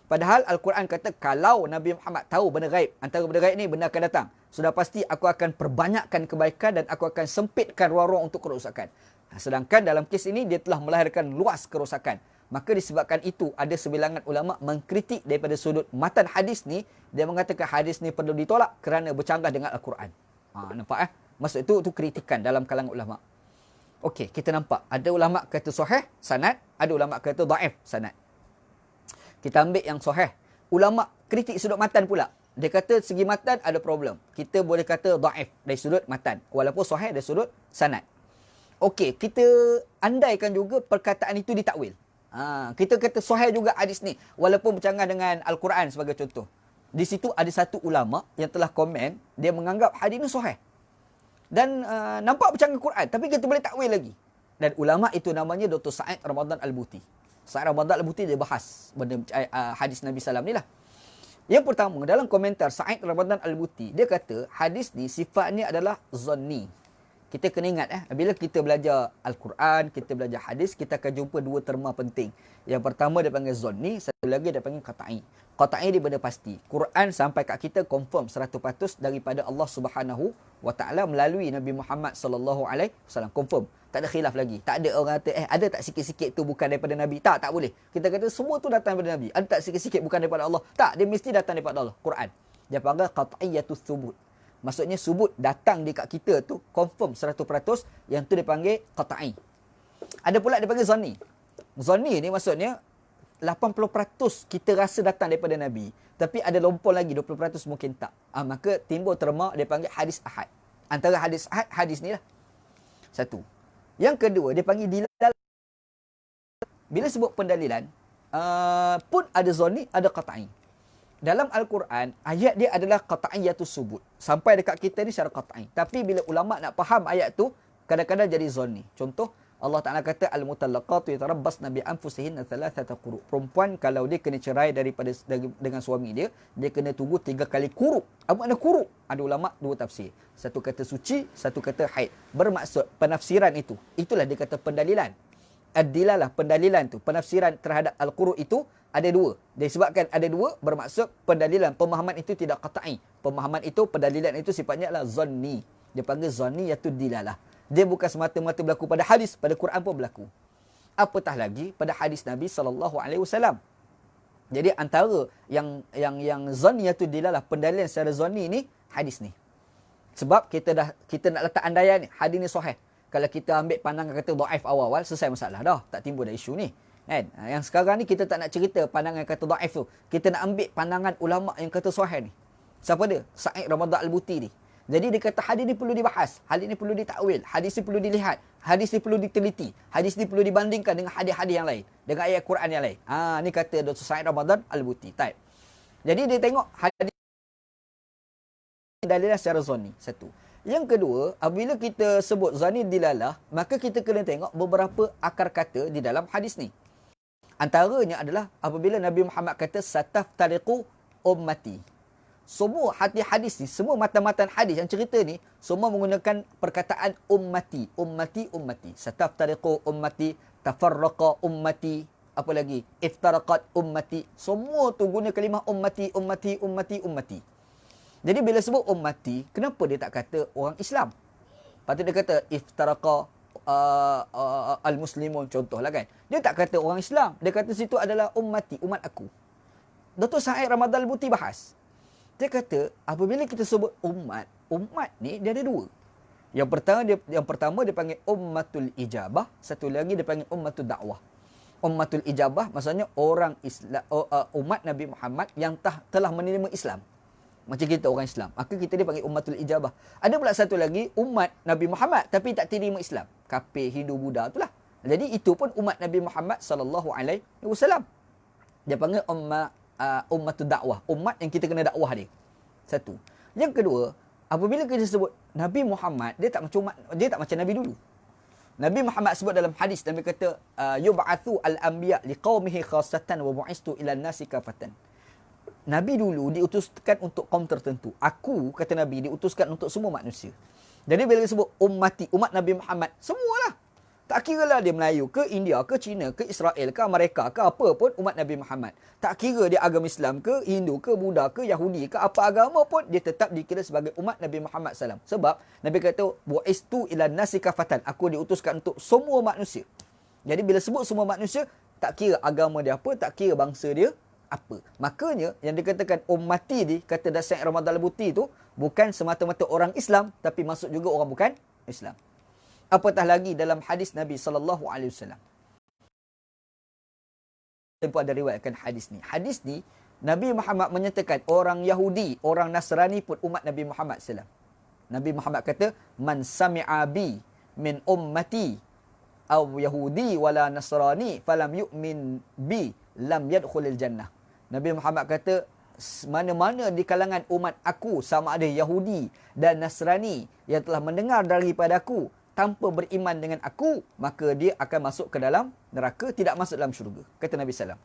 Padahal Al-Quran kata kalau Nabi Muhammad tahu benda gaib, antara benda gaib ni benda akan datang, sudah pasti aku akan perbanyakkan kebaikan dan aku akan sempitkan ruang-ruang untuk kerosakan. Sedangkan dalam kes ini dia telah melahirkan luas kerosakan. Maka disebabkan itu ada sebilangan ulama mengkritik daripada sudut matan hadis ni. Dia mengatakan hadis ni perlu ditolak kerana bercanggah dengan Al-Quran. Nampak Maksud itu kritikan dalam kalangan ulama. Okey, kita nampak ada ulama kata sahih sanad, ada ulama kata dhaif sanad. Kita ambil yang sahih. Ulama kritik sudut matan pula. Dia kata segi matan ada problem. Kita boleh kata dhaif dari sudut matan. Walaupun sahih dari sudut sanad. Okey, kita andaikan juga perkataan itu ditakwil. Kita kata sahih juga hadis ni. Walaupun bercanggah dengan Al-Quran sebagai contoh. Di situ ada satu ulama yang telah komen, dia menganggap hadis ni sahih. Dan nampak bercanggah Quran. Tapi kita boleh takwil lagi. Dan ulama itu namanya Dr. Sa'id Ramadan Al-Buti. Sa'id Ramadan Al-Buti dia bahas benda hadis Nabi SAW ni lah. Yang pertama, dalam komentar Sa'id Ramadan Al-Buti, dia kata hadis ni sifatnya adalah zanni. Kita kena ingat bila kita belajar Al-Quran, kita belajar hadis, kita akan jumpa dua terma penting. Yang pertama dia panggil zanni, satu lagi dia panggil qat'i. Qat'i dia benda pasti. Quran sampai kat kita confirm 100% daripada Allah Subhanahu wa taala melalui Nabi Muhammad sallallahu alaihi wasallam, confirm. Tak ada khilaf lagi. Tak ada orang kata ada tak sikit-sikit tu bukan daripada Nabi. Tak boleh. Kita kata semua tu datang daripada Nabi. Ada tak sikit-sikit bukan daripada Allah? Tak, dia mesti datang daripada Allah. Quran. Dia panggil qat'iyatus thubut. Maksudnya subut datang dekat kita tu confirm 100%, yang tu dipanggil qat'i. Ada pula dipanggil zanni. Zanni ni maksudnya 80% kita rasa datang daripada Nabi, tapi ada lompol lagi 20% mungkin tak. Maka timbul terma dia panggil hadis ahad. Antara hadis ahad hadis ni lah. Satu. Yang kedua dia panggil dilal. Bila sebut pendalilan pun ada zanni, ada qat'i. Dalam Al-Quran, ayat dia adalah qat'iyatus subut. Sampai dekat kita ni secara qat'i. Tapi bila ulama nak faham ayat tu, kadang-kadang jadi zanni. Contoh, Allah Ta'ala kata, Al-mutallaqatu yatarabbasna bi anfusihinna thalathata quru'. Perempuan kalau dia kena cerai dengan suami dia kena tunggu 3 kali quru'. Apa makna quru'? Ada ulama' dua tafsir. Satu kata suci, satu kata haid. Bermaksud penafsiran itu. Itulah dia kata pendalilan. Ad-dilalah, pendalilan tu. Penafsiran terhadap Al-Quru' itu ada dua. Disebabkan ada dua, bermaksud pendalilan. Pemahaman itu tidak qat'i. Pemahaman itu, pendalilan itu sifatnya adalah zanni. Dia panggil zanni iaitu dilalah. Dia bukan semata-mata berlaku pada hadis, pada Quran pun berlaku. Apatah lagi pada hadis Nabi SAW. Jadi antara yang zanni iaitu dilalah, pendalilan secara zanni ni, hadis ni. Sebab kita nak letak andaian ni, hadis ni sahih. Kalau kita ambil pandangan kata dhaif awal-awal, selesai masalah dah. Tak timbul dah isu ni. Kan? Yang sekarang ni kita tak nak cerita pandangan kata dhaif tu. Kita nak ambil pandangan ulama yang kata sahih ni. Siapa dia? Sa'id Ramadan Al-Buti ni. Jadi dia kata hadis ni perlu dibahas. Hadis ni perlu ditakwil. Hadis ni perlu dilihat. Hadis ni perlu diteliti. Hadis ni perlu dibandingkan dengan hadis-hadis yang lain. Dengan ayat Quran yang lain. Ni kata Dr. Sa'id Ramadan Al-Buti. Type. Jadi dia tengok hadis dalilah secara zanni. Satu. Yang kedua, apabila kita sebut zanni dilalah, maka kita kena tengok beberapa akar kata di dalam hadis ni. Antaranya adalah apabila Nabi Muhammad kata sataftariqu ummati. Semua hadis ni, semua matan-matan hadis yang cerita ni, semua menggunakan perkataan ummati. Ummati, ummati. Sataftariqu ummati, tafarraqa ummati. Apa lagi? Iftaraqat ummati. Semua tu guna kalimah ummati, ummati, ummati, ummati. Jadi bila sebut ummati, kenapa dia tak kata orang Islam? Patut dia kata iftaraqa al-muslimun, contohlah kan. Dia tak kata orang Islam. Dia kata situ adalah ummati, umat aku. Dr. Sa'id Ramadan Al-Buti bahas. Dia kata apabila kita sebut umat ni dia ada dua. Yang pertama dia panggil ummatul ijabah, satu lagi dia panggil ummatul dakwah. Ummatul ijabah maksudnya orang Islam, umat Nabi Muhammad yang telah menerima Islam. Macam kita orang Islam. Maka kita dia panggil ummatul ijabah. Ada pula satu lagi umat Nabi Muhammad tapi tak terima Islam. Kafir, Hindu, Buddha itulah. Jadi itu pun umat Nabi Muhammad sallallahu alaihi wasallam. Dia panggil ummatul dakwah. Umat yang kita kena dakwah dia. Satu. Yang kedua, apabila kita sebut Nabi Muhammad, dia tak macam Nabi dulu. Nabi Muhammad sebut dalam hadis, Nabi kata yub'atsu al-anbiya liqaumihi khassatan wa bu'istu ila an-nasi kafatan. Nabi dulu diutuskan untuk kaum tertentu. Aku, kata Nabi, diutuskan untuk semua manusia. Jadi bila disebut ummati, umat Nabi Muhammad, semualah. Tak kira lah dia Melayu ke India ke China ke Israel ke Amerika ke apa pun, umat Nabi Muhammad. Tak kira dia agama Islam ke Hindu ke Buddha ke Yahudi ke apa agama pun, dia tetap dikira sebagai umat Nabi Muhammad SAW. Sebab Nabi kata bu'istu ila nasi kafatan. Aku diutuskan untuk semua manusia. Jadi bila sebut semua manusia, tak kira agama dia apa, tak kira bangsa dia apa. Makanya yang dikatakan ummati ni, kata Sa'id Ramadan Al-Buti tu, bukan semata-mata orang Islam, tapi masuk juga orang bukan Islam. Apatah lagi dalam hadis Nabi sallallahu alaihi wasallam. pun ada riwayatkan hadis ni. Hadis ni Nabi Muhammad menyatakan orang Yahudi, orang Nasrani pun umat Nabi Muhammad SAW. Nabi Muhammad kata, "Man sami'a bi min ummati aw Yahudi wala Nasrani falam yu'min bi lam yadkhulil jannah." Nabi Muhammad kata, mana-mana di kalangan umat aku, sama ada Yahudi dan Nasrani, yang telah mendengar daripada aku tanpa beriman dengan aku, maka dia akan masuk ke dalam neraka, tidak masuk dalam syurga, kata Nabi SAW.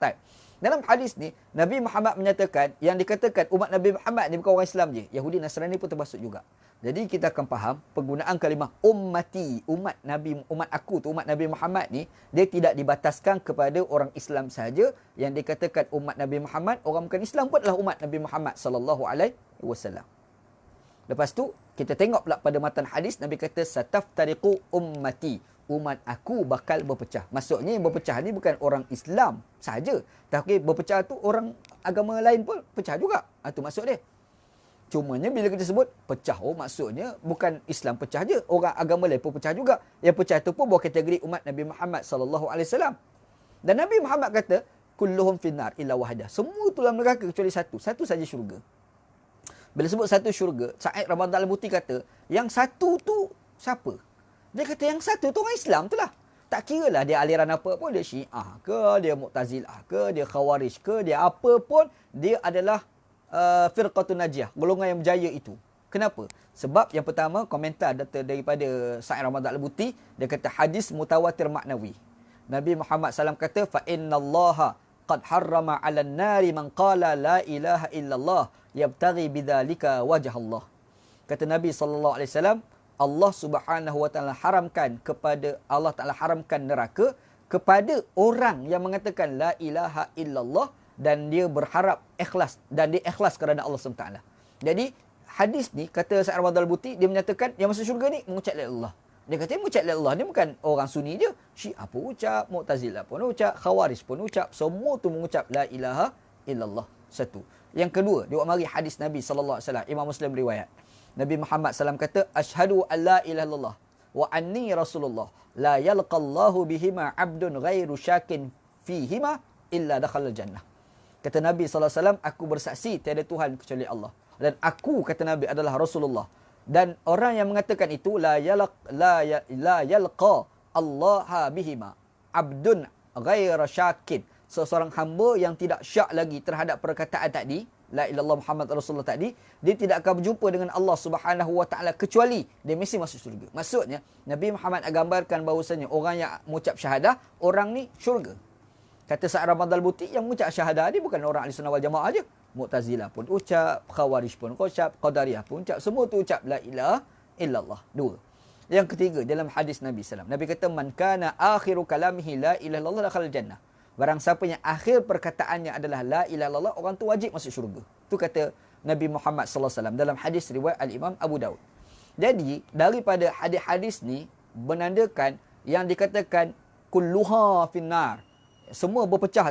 Dalam hadis ni, Nabi Muhammad menyatakan, yang dikatakan umat Nabi Muhammad ni bukan orang Islam je, Yahudi Nasrani pun termasuk juga. Jadi kita akan faham penggunaan kalimah ummati, umat Nabi, umat aku tu, umat Nabi Muhammad ni, dia tidak dibataskan kepada orang Islam sahaja. Yang dikatakan umat Nabi Muhammad, orang bukan Islam pun adalah umat Nabi Muhammad sallallahu alaihi wasallam. Lepas tu kita tengok pula pada matan hadis, Nabi kata sataftariqu ummati, umat aku bakal berpecah. Maksudnya yang berpecah ni bukan orang Islam sahaja, tapi berpecah tu orang agama lain pun pecah juga. Itu maksud dia. Cumanya bila kita sebut pecah, maksudnya bukan Islam pecah je, orang agama lain pun pecah juga. Yang pecah itu pun bawah kategori umat Nabi Muhammad sallallahu alaihi wasallam. Dan Nabi Muhammad kata, kulluhum finnar illa wahdah. Semua tu dalam neraka kecuali satu. Satu saja syurga. Bila sebut satu syurga, Sa'id Ramadan Al-Buti kata, yang satu tu siapa? Dia kata yang satu tu orang Islam tu lah. Tak kira lah dia aliran apa pun, dia Syiah ke, dia Mu'tazilah ke, dia Khawarij ke, dia apa pun, dia adalah Firqatun Najiyah, golongan yang berjaya itu. Kenapa? Sebab yang pertama, komentar daripada Sa'id Ramadan Al-Buti, dia kata hadis mutawatir maknawi. Nabi Muhammad SAW kata, fa innallaha qad harrama 'alan nari man qala la ilaha illallah yabtaghi bidzalika wajh Allah. Kata Nabi SAW, Allah Subhanahu wa taala haramkan kepada Allah Taala haramkan neraka kepada orang yang mengatakan la ilaha illallah dan dia berharap ikhlas, dan dia ikhlas kerana Allah SWT. Jadi hadis ni kata Sa'id Ramadan Al-Buti, dia menyatakan yang masuk syurga ni mengucap la ilaha illallah. Dia kata mengucap la ilaha illallah ni bukan orang Sunni je, Syiah pun ucap, Mu'tazilah pun ucap, Khawarij pun ucap, semua tu mengucap la ilaha illallah. Satu. Yang kedua, dia mari hadis Nabi sallallahu alaihi wasallam, Imam Muslim riwayat. Nabi Muhammad SAW kata, asyhadu an la ilaha illallah wa anni rasulullah la yalqallahu bihima abdun ghairu syakin fihima illa dakhalal jannah. Kata Nabi SAW, aku bersaksi tiada Tuhan kecuali Allah. Dan aku, kata Nabi, adalah Rasulullah. Dan orang yang mengatakan itu, la yalqa Allah bihima abdun ghaira syakin. Seseorang hamba yang tidak syak lagi terhadap perkataan tadi, la ilallah Muhammad Rasulullah tadi, dia tidak akan berjumpa dengan Allah Subhanahu wa taala kecuali dia mesti masuk syurga. Maksudnya, Nabi Muhammad gambarkan bahawasanya orang yang mengucap syahadah, orang ni syurga. Kata Sa'id Ramadan Al-Buti, yang mengucap syahadah ni bukan orang Ahli Sunnah wal Jamaah aja. Mu'tazilah pun ucap, Khawarij pun ucap, Qadariyah pun ucap, semua tu ucap la ilaha illallah. Dua. Yang ketiga, dalam hadis Nabi SAW, Nabi kata, man kana akhiru kalamihi la ilaha illallah dakhala jannah. Barang siapa yang akhir perkataannya adalah la ilaha illallah, orang tu wajib masuk syurga. Itu kata Nabi Muhammad sallallahu alaihi wasallam dalam hadis riwayat Al-Imam Abu Daud. Jadi, daripada hadis-hadis ni menandakan yang dikatakan kulluha finnar, semua berpecah.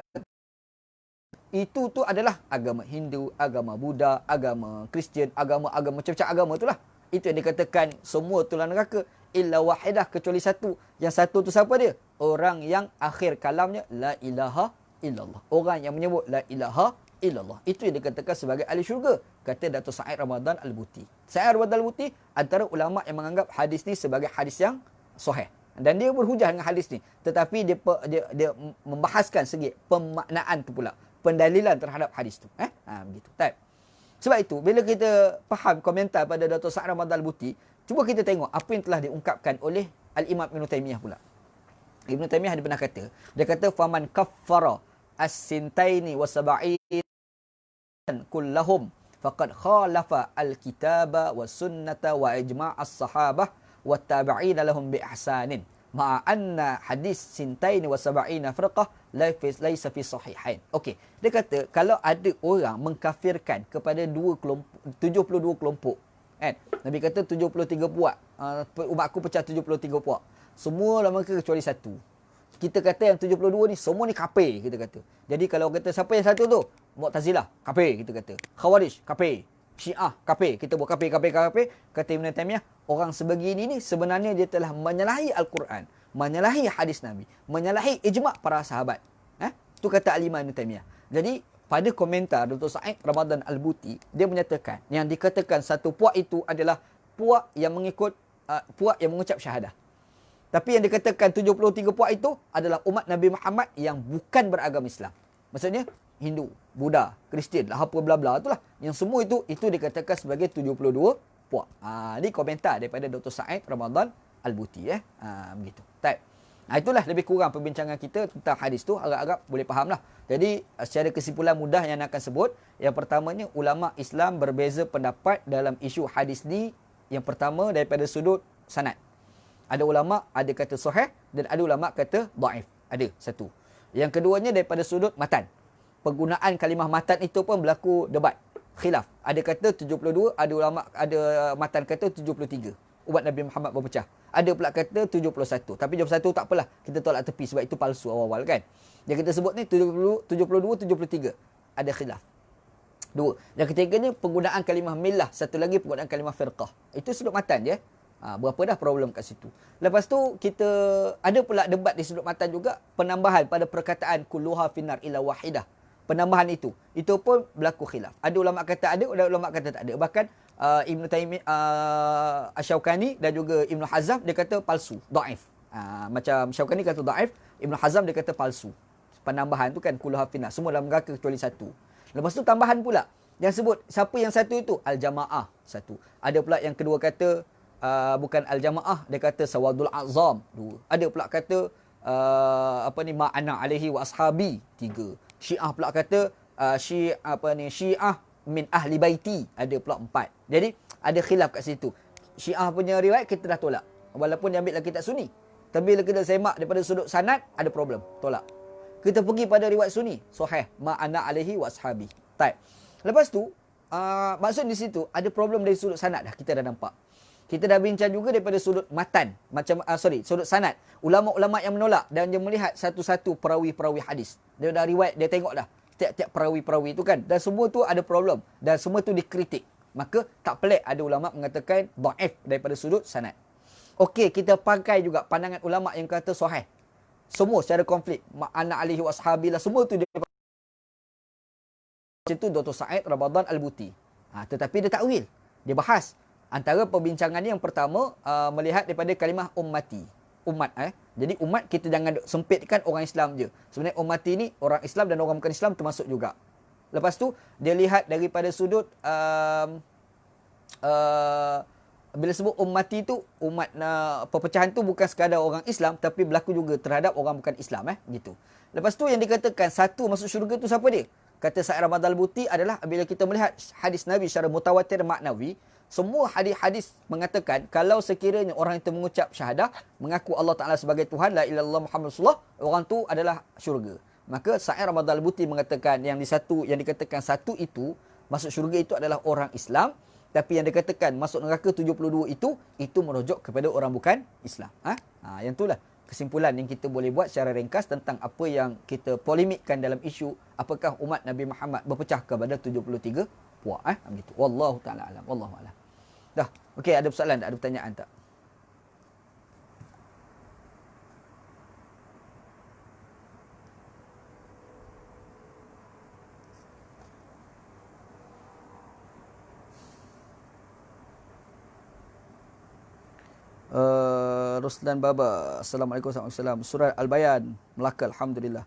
Itu tu adalah agama Hindu, agama Buddha, agama Kristian, agama macam-macam agama itulah. Itu yang dikatakan semua tulah neraka illa wahidah, kecuali satu. Yang satu tu siapa dia? Orang yang akhir kalamnya la ilaha illallah. Orang yang menyebut la ilaha illallah. Itu yang dikatakan sebagai ahli syurga, kata Datuk Sa'id Ramadan Al-Buti. Sa'id Ramadan Al-Buti antara ulama yang menganggap hadis ni sebagai hadis yang sahih. Dan dia berhujah dengan hadis ni. Tetapi dia membahaskan segi pemaknaan tu pula. Pendalilan terhadap hadis tu. Begitu. Baik. Sebab itu, bila kita faham komentar pada Datuk Sa'id Ramadan Al-Buti, cuba kita tengok apa yang telah diungkapkan oleh Al-Imam Ibn Taymiyah pula. Ibn Taymiyah dia pernah kata, dia kata, faman kaffara as-sintaini wa sab'in kullahum faqad khalafa al-kitaba wa sunnata wa ijma' as-sahabah wa tabi'ina lahum bi ihsanin ma'a anna hadis sintaini wa sab'ina firqah laisa fi sahihain. Okey, dia kata kalau ada orang mengkafirkan kepada 72 kelompok, kan? Nabi kata 73 puak. Umat aku pecah 73 puak. Semua lah mereka kecuali satu. Kita kata yang 72 ni semua ni kafir, kita kata. Jadi kalau kata siapa yang satu tu? Mu'tazilah, kafir kita kata. Khawarij, kafir. Syiah, kafir. Kita buat kafir. Kata Ibn Taymiyah, orang sebegini ni sebenarnya dia telah menyalahi Al-Quran, menyalahi hadis Nabi, menyalahi ijma' para sahabat. Itu kata Al-Imam Ibn Taymiyah. Jadi pada komentar Dr. Said Ramadan Al-Buti, dia menyatakan yang dikatakan satu puak itu adalah puak yang mengikut puak yang mengucap syahadah. Tapi yang dikatakan 73 puak itu adalah umat Nabi Muhammad yang bukan beragama Islam. Maksudnya Hindu, Buddha, Kristian, lah apa bla bla itulah. Yang semua itu dikatakan sebagai 72 puak. Ini komentar daripada Dr. Said Ramadan Al-Buti begitu. Baik. Itulah lebih kurang perbincangan kita tentang hadis tu, agak-agak boleh faham lah. Jadi secara kesimpulan mudah yang akan sebut, yang pertamanya ulama Islam berbeza pendapat dalam isu hadis ni. Yang pertama daripada sudut sanad. Ada ulama ada kata sahih dan ada ulama kata dhaif. Ada satu. Yang keduanya daripada sudut matan. Penggunaan kalimah matan itu pun berlaku debat, khilaf. Ada kata 72, ada ulama ada matan kata 73. Umat Nabi Muhammad berpecah. Ada pula kata 71. Tapi 71 tak apalah, kita tolak tepi sebab itu palsu awal-awal kan. Yang kita sebut ni 72, 73. Ada khilaf. Dua. Yang ketiganya penggunaan kalimah millah. Satu lagi penggunaan kalimah firqah. Itu sudut matan je. Berapa dah problem kat situ. Lepas tu kita ada pula debat di sudut matan juga, penambahan pada perkataan kulluha finnar illa wahidah. Penambahan itu pun berlaku khilaf. Ada ulama kata ada, ada ulama kata tak ada. Bahkan Ibn Taymiyah, Asy-Syaukani dan juga Ibn Hazm dia kata palsu, dhaif. Macam Syaukani kata dhaif, Ibn Hazm dia kata palsu. Penambahan tu kan kulluha finnar, semua dalam neraka kecuali satu. Lepas tu tambahan pula yang sebut siapa yang satu itu al-jamaah satu. Ada pula yang kedua kata bukan al-jamaah, dia kata sawadul azam. Dua. Ada pula kata ma ana alaihi wa ashabi. Tiga. Syiah pula kata Syiah min ahli baiti. Ada pula 4. Jadi ada khilaf kat situ. Syiah punya riwayat kita dah tolak, walaupun dia ambil lagi kitab Sunni. Tapi bila kita semak daripada sudut sanad ada problem, tolak. Kita pergi pada riwayat Sunni, sahih, ma ana alaihi wa ashabi. Baik. Lepas tu maksud di situ ada problem dari sudut sanad dah, kita dah nampak. Kita dah bincang juga daripada sudut matan, sudut sanad. Ulama-ulama yang menolak dan dia melihat satu-satu perawi-perawi hadis. Dia dah riwayat, dia tengok dah tiap-tiap perawi-perawi itu kan. Dan semua tu ada problem dan semua tu dikritik. Maka tak pelik ada ulama mengatakan dhaif daripada sudut sanad. Okey, kita pakai juga pandangan ulama yang kata sahih. Semua secara konflik. Ma'ana alihi wa ashabilah, semua tu dia itu Dr. Said Ramadan Al-Buti. Tetapi dia takwil. Dia bahas. Antara perbincangannya yang pertama, melihat daripada kalimah ummati. Umat. Jadi umat kita jangan sempitkan orang Islam je. Sebenarnya ummati ni orang Islam dan orang bukan Islam termasuk juga. Lepas tu, dia lihat daripada sudut bila sebut ummati tu, umat perpecahan tu bukan sekadar orang Islam tapi berlaku juga terhadap orang bukan Islam gitu. Lepas tu yang dikatakan satu masuk syurga tu siapa dia? Kata Said Ramadan Al-Buti adalah bila kita melihat hadis Nabi secara mutawatir maknawi, semua hadis-hadis mengatakan kalau sekiranya orang itu mengucap syahadah, mengaku Allah Taala sebagai Tuhan, la ilaha illallah Muhammad Rasulullah, orang tu adalah syurga. Maka Said Ramadan Al-Buti mengatakan yang dikatakan satu itu masuk syurga itu adalah orang Islam. Tapi yang dikatakan masuk neraka 72 itu merujuk kepada orang bukan Islam. Yang itulah kesimpulan yang kita boleh buat secara ringkas tentang apa yang kita polemikkan dalam isu apakah umat Nabi Muhammad berpecah kepada 73 puak. Begitu. Wallahu taala alam. Wallahu alam. Dah. Okey, ada persoalan tak? Ada pertanyaan tak? Ruslan Baba, Assalamualaikum warahmatullahi wabarakatuh. Surah Al-Bayan, Melaka, Alhamdulillah.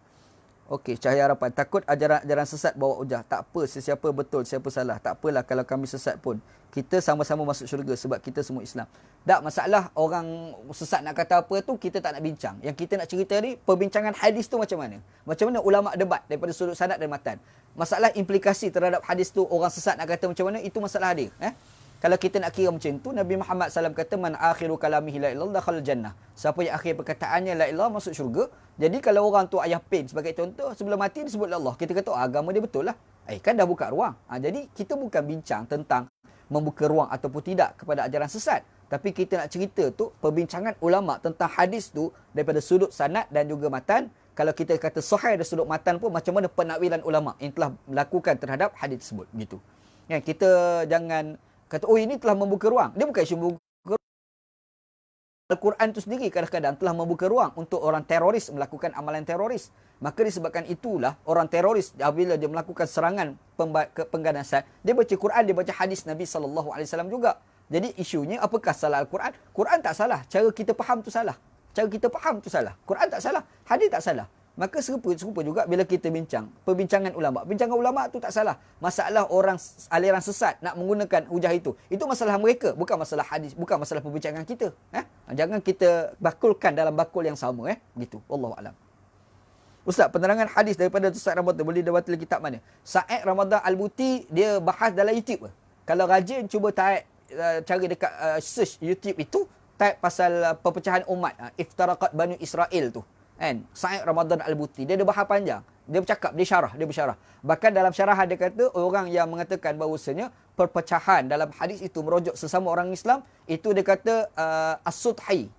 Okey, Cahaya Harapan. Takut ajaran-ajaran sesat bawa hujah. Tak apa, sesiapa betul, siapa salah. Tak apalah kalau kami sesat pun. Kita sama-sama masuk syurga sebab kita semua Islam. Tak masalah orang sesat nak kata apa tu, kita tak nak bincang. Yang kita nak cerita ni, perbincangan hadis tu macam mana? Macam mana ulama debat daripada sudut sanad dan matan. Masalah implikasi terhadap hadis tu, orang sesat nak kata macam mana, itu masalah dia. Kalau kita nak kira macam tu, Nabi Muhammad SAW kata, man akhiru kalamihi la ilallah dakhal jannah. Siapa yang akhir perkataannya la ilallah masuk syurga. Jadi kalau orang tu ayah pin sebagai contoh, sebelum mati disebut Allah. Kita kata, agama dia betul lah. Kan dah buka ruang. Jadi kita bukan bincang tentang membuka ruang ataupun tidak kepada ajaran sesat. Tapi kita nak cerita tu, perbincangan ulama tentang hadis tu daripada sudut sanad dan juga matan. Kalau kita kata sahih dari sudut matan pun, macam mana penakwilan ulama yang telah melakukan terhadap hadis tersebut. Begitu. Kita jangan kata, ini telah membuka ruang. Dia bukan isu membuka Al-Quran itu sendiri kadang-kadang telah membuka ruang untuk orang teroris melakukan amalan teroris. Maka disebabkan itulah orang teroris apabila dia melakukan serangan pengganasan, dia baca Quran, dia baca hadis Nabi SAW juga. Jadi isunya apakah salah Al-Quran? Quran tak salah. Cara kita faham tu salah. Cara kita faham tu salah. Quran tak salah. Hadis tak salah. Maka serupa juga bila kita bincang. Perbincangan ulama'. Bincangan ulama' tu tak salah. Masalah orang aliran sesat nak menggunakan hujah itu. Itu masalah mereka. Bukan masalah hadis. Bukan masalah perbincangan kita. Jangan kita bakulkan dalam bakul yang sama. Gitu. Wallahualam. Ustaz, penerangan hadis daripada Ustaz Ramadan boleh dapati dalam kitab mana? Sa'id Ramadan Al-Buti, dia bahas dalam YouTube. Kalau rajin cuba type, cari dekat search YouTube itu, type pasal perpecahan umat. Iftaraqat Banu Israel tu. Kan? Sa'id Ramadan Al-Buti. Dia ada bahas panjang. Dia bercakap, dia bersyarah. Bahkan dalam syarahan dia kata, orang yang mengatakan bahawasanya perpecahan dalam hadis itu merujuk sesama orang Islam, itu dia kata as-sudhi.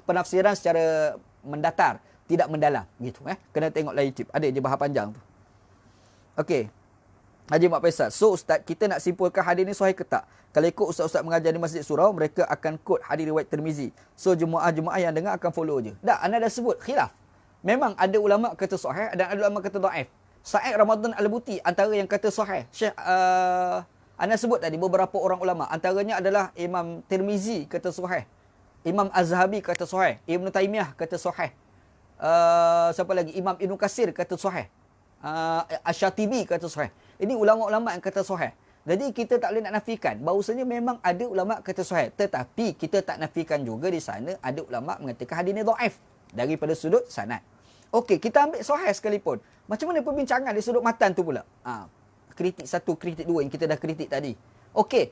Penafsiran secara mendatar, tidak mendalam. Gitu. Kena tengok lah YouTube. Ada je bahas panjang tu. Okey. Haji Mak Faisal. So Ustaz, kita nak simpulkan hadis ni sahih ke tak? Kalau ikut Ustaz-Ustaz mengajar di Masjid Surau, mereka akan quote hadis riwayat Tirmizi. So jemaah-jemaah yang dengar akan follow je. Dah, anda dah sebut khilaf. Memang ada ulama kata sahih dan ada ulama kata dhaif. Sa'id Ramadan Al-Buti antara yang kata sahih. Syekh anda sebut tadi beberapa orang ulama, antaranya adalah Imam Tirmizi kata sahih. Imam Az-Zahabi kata sahih. Ibn Taymiyah kata sahih. Siapa lagi? Imam Ibn Katsir kata sahih. Asy-Syatibi kata sahih. Ini ulama-ulama yang kata sahih. Jadi kita tak boleh nak nafikan bahawasanya memang ada ulama kata sahih, tetapi kita tak nafikan juga di sana ada ulama mengatakan hadis ni dhaif daripada sudut sanad. Okey, kita ambil sahih sekalipun. Macam mana perbincangan di sudut matan tu pula? Kritik satu, kritik dua yang kita dah kritik tadi. Okey.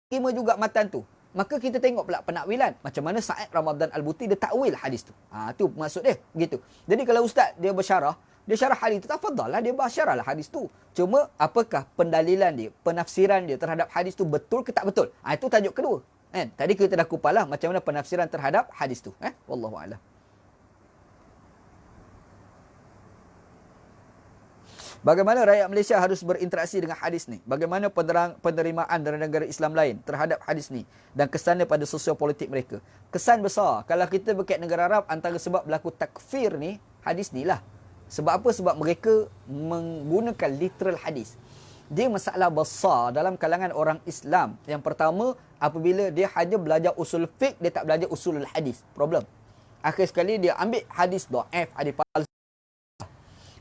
Terima juga matan tu. Maka kita tengok pula penakwilan. Macam mana Sa'id Ramadan Al-Buti dia takwil hadis tu. Tu maksud dia. Begitu. Jadi kalau ustaz dia bersyarah, dia syarah hadis tu, tafadhallah dia bersyarahlah hadis tu. Cuma apakah pendalilan dia, penafsiran dia terhadap hadis tu betul ke tak betul? Itu tajuk kedua. Tadi kita dah kupalah macam mana penafsiran terhadap hadis tu. Wallahu a'lam. Bagaimana rakyat Malaysia harus berinteraksi dengan hadis ni? Bagaimana penerimaan dari negara Islam lain terhadap hadis ni? Dan kesannya pada sosiopolitik mereka. Kesan besar. Kalau kita berkait negara Arab, antara sebab berlaku takfir ni, hadis ni lah. Sebab apa? Sebab mereka menggunakan literal hadis. Dia masalah besar dalam kalangan orang Islam. Yang pertama, apabila dia hanya belajar usul fiqh, dia tak belajar usul hadis. Problem. Akhir sekali dia ambil hadis dhaif, hadis palsu.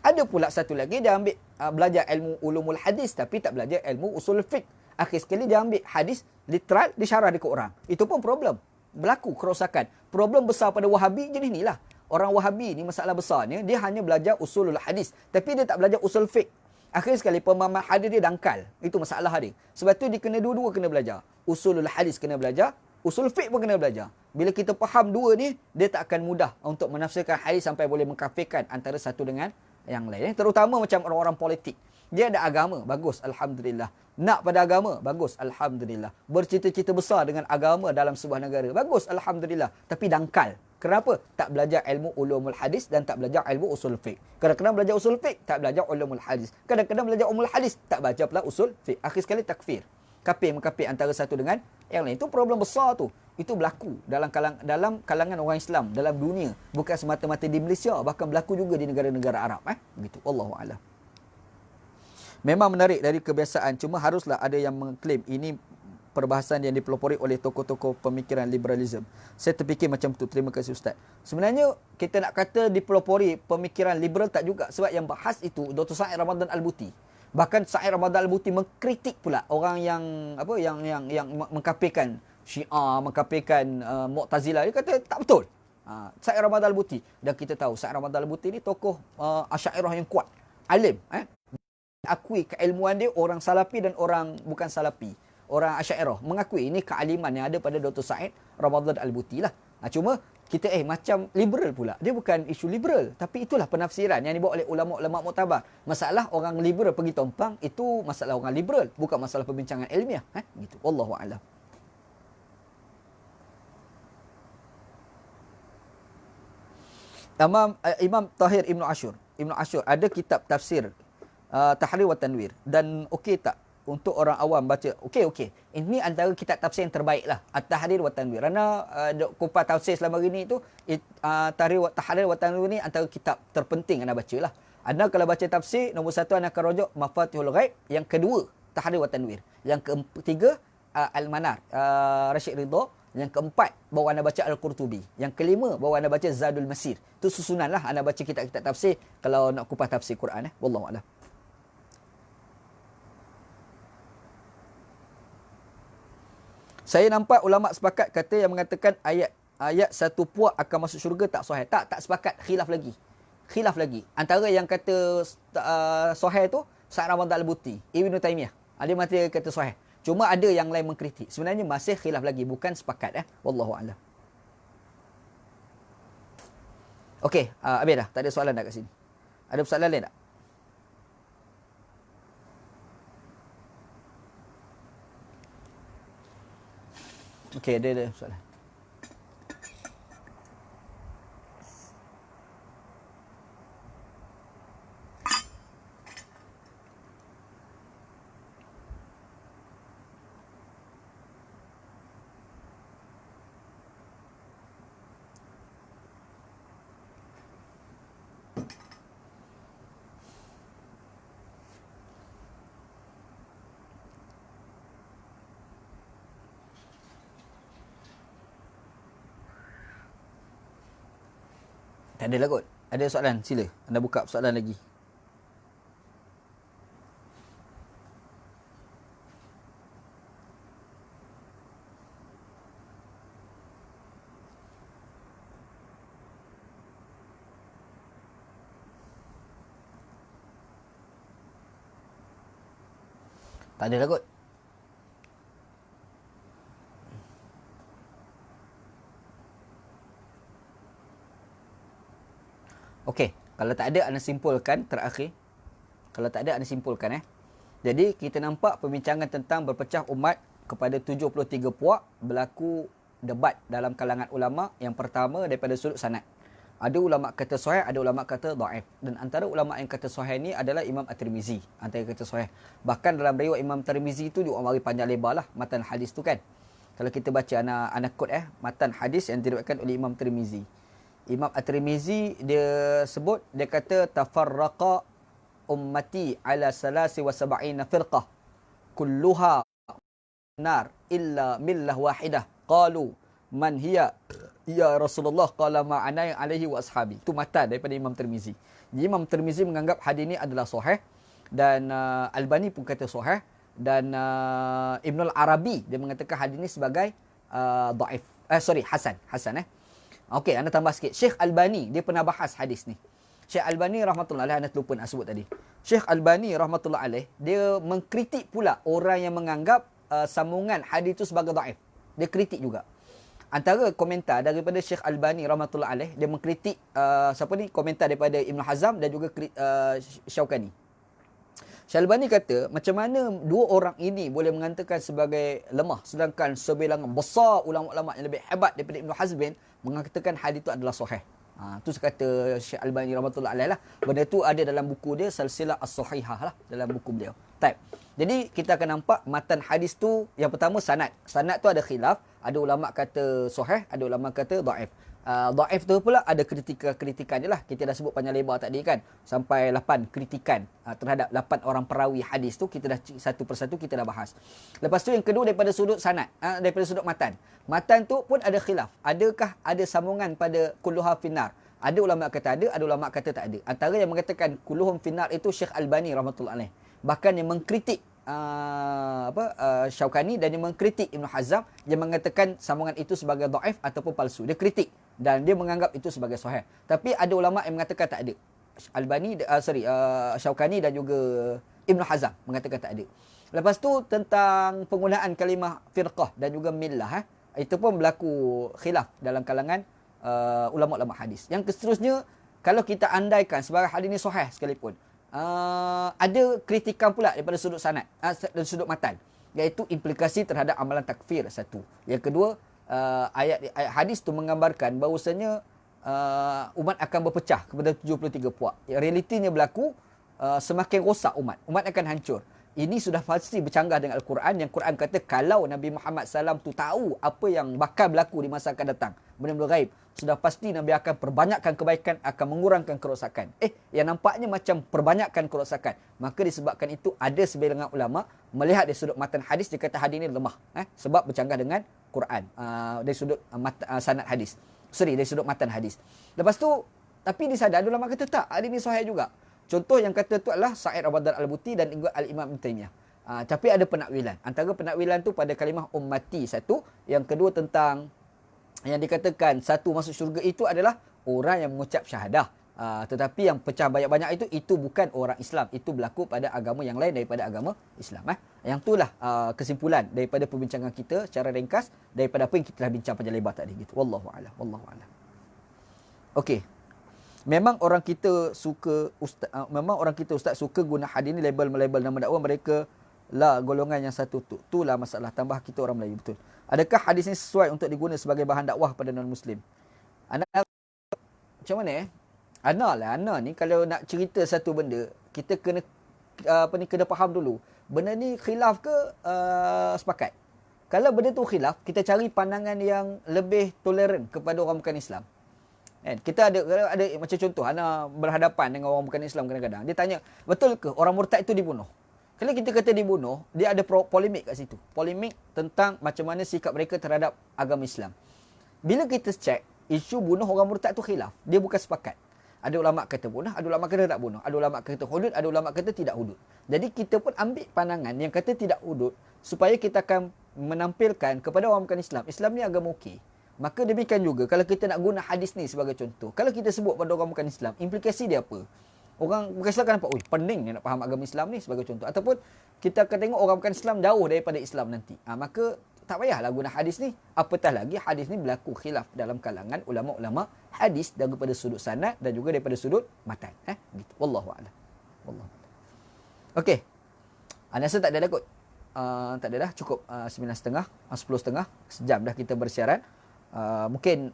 Ada pula satu lagi dia ambil belajar ilmu ulumul hadis tapi tak belajar ilmu usul fiqh. Akhir sekali dia ambil hadis literal disyarah dekat orang. Itu pun problem. Berlaku kerosakan. Problem besar pada Wahabi jenis inilah. Orang Wahabi ni masalah besarnya dia hanya belajar usulul hadis tapi dia tak belajar usul fiqh. Akhir sekali pemahaman hadis dia dangkal. Itu masalah dia. Sebab tu dia kena dua-dua kena belajar. Usulul hadis kena belajar, usul fiqh pun kena belajar. Bila kita faham dua ni, dia tak akan mudah untuk menafsirkan hadis sampai boleh mengkafirkan antara satu dengan yang lain. Terutama macam orang-orang politik. Dia ada agama, bagus, alhamdulillah. Nak pada agama, bagus, alhamdulillah. Bercita-cita besar dengan agama dalam sebuah negara, bagus, alhamdulillah. Tapi dangkal. Kenapa? Tak belajar ilmu ulumul hadis dan tak belajar ilmu usul fiqh. Kadang-kadang belajar usul fiqh, tak belajar ulumul hadis. Kadang-kadang belajar ulumul hadis, tak baca pula usul fiqh. Akhir sekali takfir. Mengkafir antara satu dengan yang lain. Itu problem besar tu. Itu berlaku dalam kalangan orang Islam dalam dunia, bukan semata-mata di Malaysia, bahkan berlaku juga di negara-negara Arab. Begitu. Wallahu a'lam. Memang menarik dari kebiasaan, cuma haruslah ada yang mengklaim ini perbahasan yang dipelopori oleh tokoh-tokoh pemikiran liberalism. Saya terfikir macam tu. Terima kasih Ustaz. Sebenarnya kita nak kata dipelopori pemikiran liberal tak juga, sebab yang bahas itu Dr. Sa'id Ramadan Al-Buti. Bahkan Sa'id Ramadan Al-Buti mengkritik pula orang yang mengkafirkan Syiah, mengkafirkan Mu'tazilah. Dia kata tak betul. Sa'id Ramadan Al-Buti. Dan kita tahu Sa'id Ramadan Al-Buti ni tokoh Asy'ariyah yang kuat. Alim. Akui keilmuan dia, orang Salafi dan orang bukan Salafi. Orang Asy'ariyah mengakui ini kealiman yang ada pada Dr. Sa'id Ramadan Al-Buti lah. Cuma kita macam liberal pula. Dia bukan isu liberal, tapi itulah penafsiran yang dibawa oleh ulama-ulama muktabar. Masalah orang liberal pergi tompang itu masalah orang liberal, bukan masalah perbincangan ilmiah. Gitu. Wallahu a'lam. Imam Tahir Ibn Ashur ada kitab tafsir Tahrir wa Tanwir, dan okey tak untuk orang awam baca, okey. Ini antara kitab tafsir yang terbaik lah. At-Tahrir wa Tanwir. Kerana kupas tafsir selama ini tu, Tahrir wa Tanwir ni antara kitab terpenting anda baca lah. Anda kalau baca tafsir, nombor satu anda akan rujuk Mafatihul Ghaib. Yang kedua, Tahrir wa Tanwir. Yang ketiga, Al-Manar, Rashid Ridha. Yang keempat, baru anda baca Al-Qurtubi. Yang kelima, baru anda baca Zadul Masir. Itu susunan lah anda baca kitab-kitab tafsir kalau nak kupas tafsir Quran. Wallahualam. Saya nampak ulama sepakat kata yang mengatakan ayat satu puak akan masuk syurga tak sahih. Tak sepakat, khilaf lagi. Antara yang kata sahih tu Sa'ad Ramadan Al-Buti, Ibn Taymiyah. Ada mati kata sahih. Cuma ada yang lain mengkritik. Sebenarnya masih khilaf lagi, bukan sepakat. Wallahu a'lam. Okey, habis dah. Tak ada soalan dah kat sini. Ada soalan lain tak? Okey, ada soalan. Tak ada lah kot. Ada soalan? Sila. Anda buka soalan lagi. Tak ada lah kot. Okey, kalau tak ada anda simpulkan terakhir. Kalau tak ada anda simpulkan Jadi kita nampak perbincangan tentang berpecah umat kepada 73 puak, berlaku debat dalam kalangan ulama. Yang pertama daripada sudut sanad. Ada ulama kata sahih, ada ulama kata dhaif. Dan antara ulama yang kata sahih ni adalah Imam At-Tirmizi. Antara kata sahih. Bahkan dalam riwayat Imam Tirmizi tu dia mari panjang lebar lah matan hadis tu kan. Kalau kita baca anak kod matan hadis yang diriwayatkan oleh Imam Tirmizi. Imam At-Tirmizi dia sebut, dia kata tafarraqa ummati ala salasi wa sab'ina firqah kulluha nar illa millah wahidah. Qalu man hiya ya Rasulullah, qala ma'ana alaihi wa ashabi. Itu matan daripada Imam Tirmizi. Jadi Imam Tirmizi menganggap hadis ini adalah sahih, dan Albani pun kata sahih, dan Ibn al-Arabi dia mengatakan hadis ini sebagai dhaif. Hasan. Okey, anda tambah sikit. Syekh Albani dia pernah bahas hadis ni. Syekh Albani rahmatullah alaih, anda terlupa nak sebut tadi. Syekh Albani rahmatullah alaih dia mengkritik pula orang yang menganggap sambungan hadis itu sebagai dhaif. Dia kritik juga. Antara komentar daripada Syekh Albani rahmatullah alaih, dia mengkritik komentar daripada Ibn Hazm dan juga Syaukani. Syekh Albani kata, macam mana dua orang ini boleh mengatakan sebagai lemah, sedangkan sebilangan besar ulama-ulama yang lebih hebat daripada Ibn Hazm mengatakan hadis itu adalah sahih. Itu kata Syekh Albani rahmatullah alaih lah. Benda tu ada dalam buku dia Silsilah As-Sahihah lah, dalam buku beliau. Baik. Jadi kita akan nampak matan hadis tu, yang pertama sanad. Sanad tu ada khilaf, ada ulama kata sahih, ada ulama kata dhaif. Dhaif tu pula ada kritikan je lah. Kita dah sebut panjang lebar tadi kan. Sampai 8 kritikan terhadap 8 orang perawi hadis tu. Kita dah satu persatu kita dah bahas. Lepas tu yang kedua daripada sudut sanad, daripada sudut matan. Matan tu pun ada khilaf. Adakah ada sambungan pada kulluha finnar? Ada ulama kata ada ulama kata tak ada. Antara yang mengatakan kulluhum finnar itu Syekh Albani rahmatullah alaih. Bahkan yang mengkritik Syaukani dan dia mengkritik Ibn Hazm yang mengatakan sambungan itu sebagai dhaif ataupun palsu. Dia kritik dan dia menganggap itu sebagai sahih. Tapi ada ulama yang mengatakan tak ada. Syaukani dan juga Ibn Hazm mengatakan tak ada. Lepas tu tentang penggunaan kalimah firqah dan juga millah, itu pun berlaku khilaf dalam kalangan ulama-ulama hadis. Yang seterusnya, kalau kita andaikan sebagai hadis ini sahih sekalipun, ada kritikan pula daripada sudut sanad dan sudut matan, iaitu implikasi terhadap amalan takfir satu. Yang kedua, ayat hadis tu menggambarkan bahawasanya umat akan berpecah kepada 73 puak. Realitinya berlaku, semakin rosak umat akan hancur. ini sudah pasti bercanggah dengan Al-Quran. Yang Quran kata kalau Nabi Muhammad SAW tu tahu apa yang bakal berlaku di masa akan datang, benda-benda gaib, sudah pasti Nabi akan perbanyakkan kebaikan, akan mengurangkan kerosakan. Yang nampaknya macam perbanyakkan kerosakan. Maka disebabkan itu ada sebilangan ulama melihat dari sudut matan hadis, dia kata hadis ini lemah. Sebab bercanggah dengan Quran. Dari sudut sanad hadis. Dari sudut matan hadis. Lepas tu, tapi disadar ada ulama kata tak, hadis ini sahih juga. Contoh yang kata tu adalah Sa'id Abdul Al-Buti dan juga Al-Imam Ibn Taymiyah. Tapi ada penakwilan. Antara penakwilan tu pada kalimah ummati satu. Yang kedua tentang yang dikatakan satu masuk syurga itu adalah orang yang mengucap syahadah. Tetapi yang pecah banyak-banyak itu bukan orang Islam. Itu berlaku pada agama yang lain daripada agama Islam. Yang itulah kesimpulan daripada perbincangan kita secara ringkas daripada apa yang kita telah bincang panjang lebar tadi. Gitu. Wallahu a'lam. Wallahu a'lam. Okey. Memang orang kita ustaz suka guna hadis ni label nama dakwah mereka lah golongan yang satu tu. Itulah masalah, tambah kita orang Melayu, betul. Adakah hadis ni sesuai untuk diguna sebagai bahan dakwah pada non-muslim? Macam mana Ana ni kalau nak cerita satu benda, kita kena kena faham dulu. Benda ni khilaf ke sepakat? Kalau benda tu khilaf, kita cari pandangan yang lebih toleran kepada orang bukan Islam. Kita ada macam contoh, ana berhadapan dengan orang bukan Islam kadang-kadang. Dia tanya, betul ke orang murtad itu dibunuh? Kalau kita kata dibunuh, dia ada polemik kat situ. Polemik tentang macam mana sikap mereka terhadap agama Islam. Bila kita cek, isu bunuh orang murtad tu khilaf. Dia bukan sepakat. Ada ulama kata bunuh, ada ulama kata tak bunuh. Ada ulama kata hudud, ada ulama kata tidak hudud. Jadi kita pun ambil pandangan yang kata tidak hudud supaya kita akan menampilkan kepada orang bukan Islam. Islam ni agama okey. Maka demikian juga kalau kita nak guna hadis ni sebagai contoh. Kalau kita sebut pada orang bukan Islam, implikasi dia apa? Orang bukan Islam kan nampak, pening nak faham agama Islam ni sebagai contoh. Ataupun kita akan tengok orang bukan Islam jauh daripada Islam nanti. Maka tak payahlah guna hadis ni. Apatah lagi hadis ni berlaku khilaf dalam kalangan ulama-ulama hadis daripada sudut sanad dan juga daripada sudut matan. Gitu. Wallahu a'lam. Okey. Anda rasa tak ada dah kot? Tak ada dah, cukup 9.30, 10.30, sejam dah kita bersiaran. Mungkin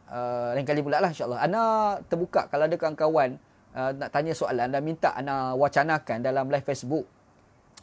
lain kali pula lah insyaAllah. Ana terbuka kalau ada kawan-kawan nak tanya soalan, anda minta ana wacanakan dalam live Facebook.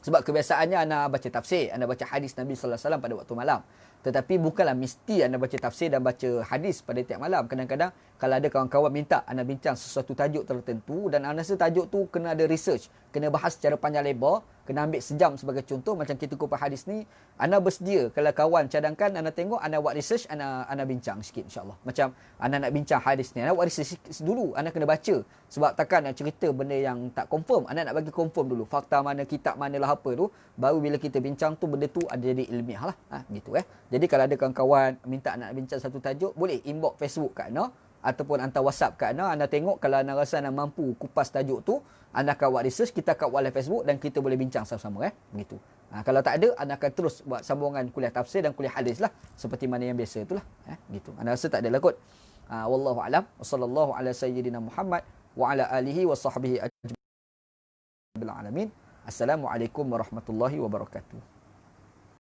Sebab kebiasaannya ana baca tafsir, ana baca hadis Nabi sallallahu alaihi wasallam pada waktu malam. Tetapi bukanlah mesti anda baca tafsir dan baca hadis pada tiap malam. Kadang-kadang kalau ada kawan-kawan minta anda bincang sesuatu tajuk tertentu dan anda rasa tajuk tu kena ada research, kena bahas secara panjang lebar, kena ambil sejam sebagai contoh macam kita kupas hadis ni, anda bersedia kalau kawan cadangkan anda tengok, anda buat research, anda bincang sikit insya-Allah. Macam anda nak bincang hadis ni, anda buat research dulu, anda kena baca. Sebab takkan nak cerita benda yang tak confirm, anda nak bagi confirm dulu. Fakta mana, kitab mana lah apa tu, baru bila kita bincang tu benda tu ada jadi ilmiah lah. Gitu Jadi kalau ada kawan-kawan minta nak bincang satu tajuk, boleh inbox Facebook kat anda ataupun hantar WhatsApp kat anda tengok kalau anda rasa anda mampu kupas tajuk tu, anda akan buat research, kita akan buat live Facebook dan kita boleh bincang sama-sama begitu. Kalau tak ada, anda akan terus buat sambungan kuliah tafsir dan kuliah hadis lah seperti mana yang biasa itulah gitu. Anda rasa tak ada lah kot. Wallahu a'lam. Wassallallahu ala sayyidina Muhammad wa ala alihi wa sahbihi ajma'in. Assalamualaikum warahmatullahi wabarakatuh.